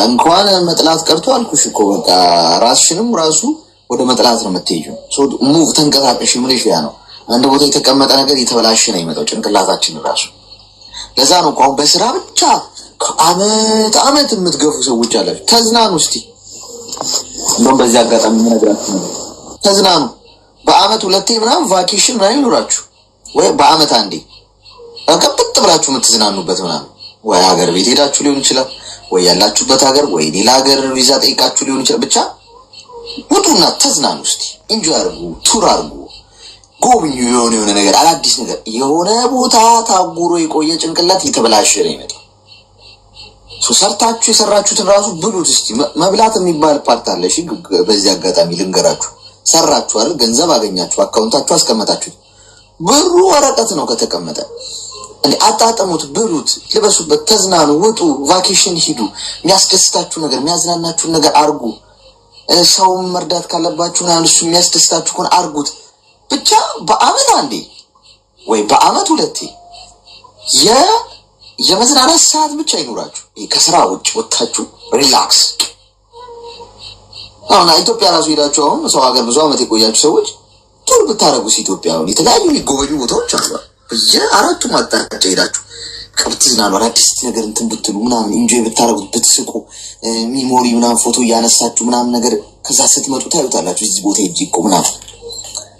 እንኳን መጥላት ቀርቶ አልኩሽ እኮ በቃ ራስሽንም ራሱ ወደ መጥላት ነው የምትሄጂው። ሙቭ ተንቀሳቀሽ። ምንሽ ያ ነው አንድ ቦታ የተቀመጠ ነገር የተበላሸ ነው የሚመጣው ጭንቅላታችን ራሱ። ለዛ ነው እኮ አሁን በስራ ብቻ አመት የምትገፉ ሰዎች አላችሁ። ተዝናኑ እስቲ። እንደውም በዚህ አጋጣሚ የምነግራችሁ ነው ተዝናኑ። በአመት ሁለቴ ምናምን ቫኬሽን ምናምን ይኖራችሁ ወይ በአመት አንዴ አቀጥጥ ብላችሁ የምትዝናኑበት ምናምን ወይ ሀገር ቤት ሄዳችሁ ሊሆን ይችላል ወይ ያላችሁበት ሀገር ወይ ሌላ ሀገር ቪዛ ጠይቃችሁ ሊሆን ይችላል። ብቻ ውጡና ተዝናኑ እስቲ ኢንጆይ አድርጉ፣ ቱር አድርጉ፣ ጎብኙ። የሆነ ነገር አዲስ ነገር የሆነ ቦታ ታጉሮ የቆየ ጭንቅላት የተበላሸ ነው የሚመጣው። ሰርታችሁ የሰራችሁትን ራሱ ብሉት እስቲ። መብላት የሚባል ፓርት አለ። እሺ በዚህ አጋጣሚ ልንገራችሁ። ሰራችሁ አይደል? ገንዘብ አገኛችሁ፣ አካውንታችሁ አስቀመጣችሁ። ብሩ ወረቀት ነው ከተቀመጠ። አጣጥሙት፣ ብሉት፣ ልበሱበት፣ ተዝናኑ፣ ውጡ፣ ቫኬሽን ሂዱ። የሚያስደስታችሁ ነገር የሚያዝናናችሁ ነገር አርጉ። ሰውም መርዳት ካለባችሁ ምናምን እሱ የሚያስደስታችሁ ከሆነ አርጉት። ብቻ በአመት አንዴ ወይ በአመት ሁለቴ የመዝናናት ሰዓት ብቻ ይኖራችሁ። ከስራ ውጭ ወጥታችሁ ሪላክስ። አሁን ኢትዮጵያ ራሱ ሄዳችሁ አሁን ሰው ሀገር ብዙ አመት የቆያችሁ ሰዎች ቱር ብታረጉስ ኢትዮጵያ አሁን የተለያዩ የሚጎበኙ ቦታዎች አሉ። በየአራቱም አቅጣጫ ሄዳችሁ ከብትዝናኑ አዲስ ነገር እንትን ብትሉ ምናምን ኢንጆይ ብታረጉት ብትስቁ ሚሞሪ ምናምን ፎቶ እያነሳችሁ ምናምን ነገር ከዛ ስትመጡ ታዩታላችሁ። እዚህ ቦታ ሄጄ እኮ ምናምን።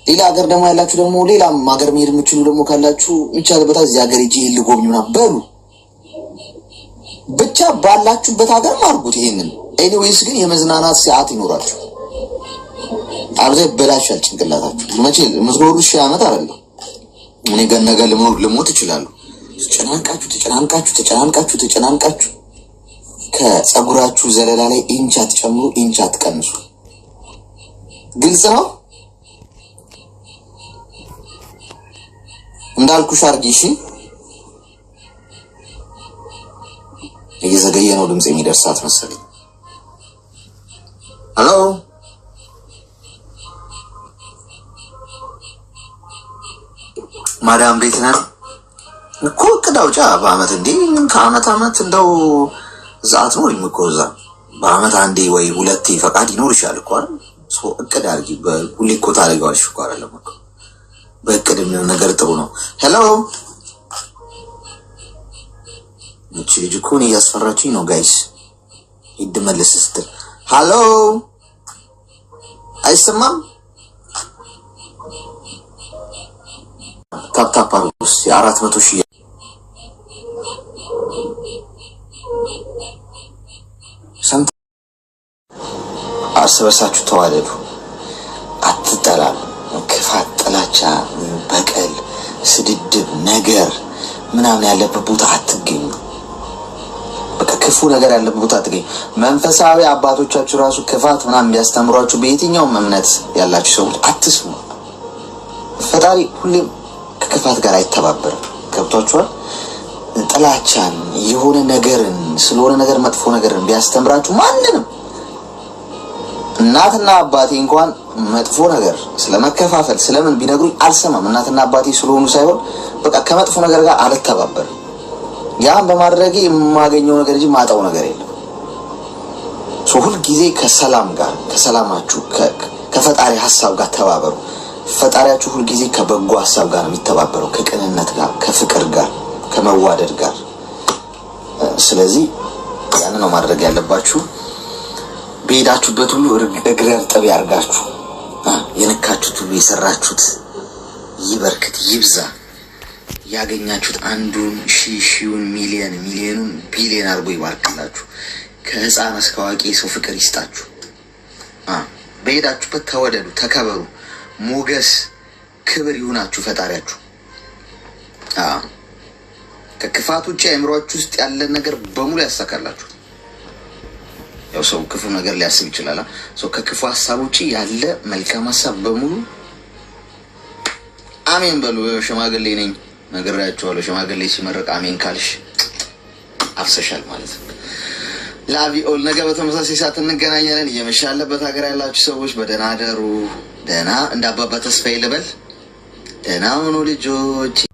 ሌላ ሀገር ደግሞ ያላችሁ ደግሞ ሌላም ሀገር መሄድ የምችሉ ደግሞ ካላችሁ የሚቻልበት እዚህ ሀገር ሄጄ ልጎብኝ ምናምን በሉ። ብቻ ባላችሁበት ሀገር አድርጉት ይሄንን። ኤኒዌይስ ግን የመዝናናት ሰዓት ይኖራችሁ። አብዘ በላሻል ጭንቅላታችሁ። መቼ ምዝኖሩ 1000 ዓመት አይደለም። እኔ ገነገ ልሞት ይችላል። ተጨናንቃችሁ ከጸጉራችሁ ዘለላ ላይ ኢንች አትጨምሩ፣ ኢንች አትቀንሱ። ግልጽ ነው እንዳልኩሽ አርጊ። እሺ እየዘገየ ነው ድምጽ የሚደርሳት መሰለኝ። ሄሎ ማዳም ቤት ነን እኮ ቅዳውጫ በአመት እንዴ ከአመት አመት እንደው ዛት ነው ይምቆዛ በአመት አንዴ ወይ ሁለቴ ፈቃድ ይኖር ይችላል እኮ አይደል? እቅድ አድርጊ። በሁሌ እኮ ታደርጊዋለሽ እኮ አይደለም እኮ በእቅድ ነገር ጥሩ ነው። ሄሎ እቺ ልጅ እኮ ነው ያስፈራችኝ ነው ጋይስ። ይድመልስ ስትል ሄሎ አይሰማም። ታፓሩስ የ400,000 ሰምታ እርስ በርሳችሁ ተዋደዱ፣ አትጠላሉ። ክፋት፣ ጥላቻ፣ በቀል፣ ስድድብ ነገር ምናምን ያለበት ቦታ አትገኙ። በቃ ክፉ ነገር ያለበት ቦታ አትገኙ። መንፈሳዊ አባቶቻችሁ ራሱ ክፋት ምናምን ቢያስተምሯችሁ በየትኛውም እምነት ያላችሁ ሰዎች አትስሙ። ፈጣሪ ሁሌም ከክፋት ጋር አይተባበርም። ገብቷችኋል? ጥላቻን የሆነ ነገርን ስለሆነ ነገር መጥፎ ነገርን ቢያስተምራችሁ ማንንም እናትና አባቴ እንኳን መጥፎ ነገር ስለመከፋፈል ስለምን ቢነግሩኝ አልሰማም። እናትና አባቴ ስለሆኑ ሳይሆን በቃ ከመጥፎ ነገር ጋር አልተባበርም። ያን በማድረጌ የማገኘው ነገር እንጂ ማጣው ነገር የለም። ሁል ጊዜ ከሰላም ጋር ከሰላማችሁ ከፈጣሪ ሐሳብ ጋር ተባበሩ። ፈጣሪያችሁ ሁል ጊዜ ከበጎ ሐሳብ ጋር ነው የሚተባበረው፣ ከቅንነት ጋር፣ ከፍቅር ጋር፣ ከመዋደድ ጋር። ስለዚህ ያን ነው ማድረግ ያለባችሁ። በሄዳችሁበት ሁሉ እግረ እርጥብ ያርጋችሁ። የነካችሁት ሁሉ የሰራችሁት ይበርክት ይብዛ። ያገኛችሁት አንዱን ሺውን ሚሊዮኑን ቢሊዮን አርጎ ይባርክላችሁ። ከህፃን እስከ አዋቂ ሰው ፍቅር ይስጣችሁ። በሄዳችሁበት ተወደዱ፣ ተከበሩ። ሞገስ ክብር ይሁናችሁ ፈጣሪያችሁ። ከክፋት ውጭ አእምሮአችሁ ውስጥ ያለ ነገር በሙሉ ያሳካላችሁ። ያው ሰው ክፉ ነገር ሊያስብ ይችላል። ሰው ከክፉ ሐሳብ ውጭ ያለ መልካም ሐሳብ በሙሉ አሜን በሉ። ሽማግሌ ነኝ ነግራችኋለሁ። ሽማግሌ ሲመረቅ አሜን ካልሽ አፍሰሻል ማለት ነው። ላቪ ኦል። ነገ በተመሳሳይ ሰዓት እንገናኛለን። እየመሻለበት ሀገር ያላችሁ ሰዎች በደህና አደሩ። ደህና እንዳባባ ተስፋዬ ልበል። ደህና ሁኑ ልጆቼ።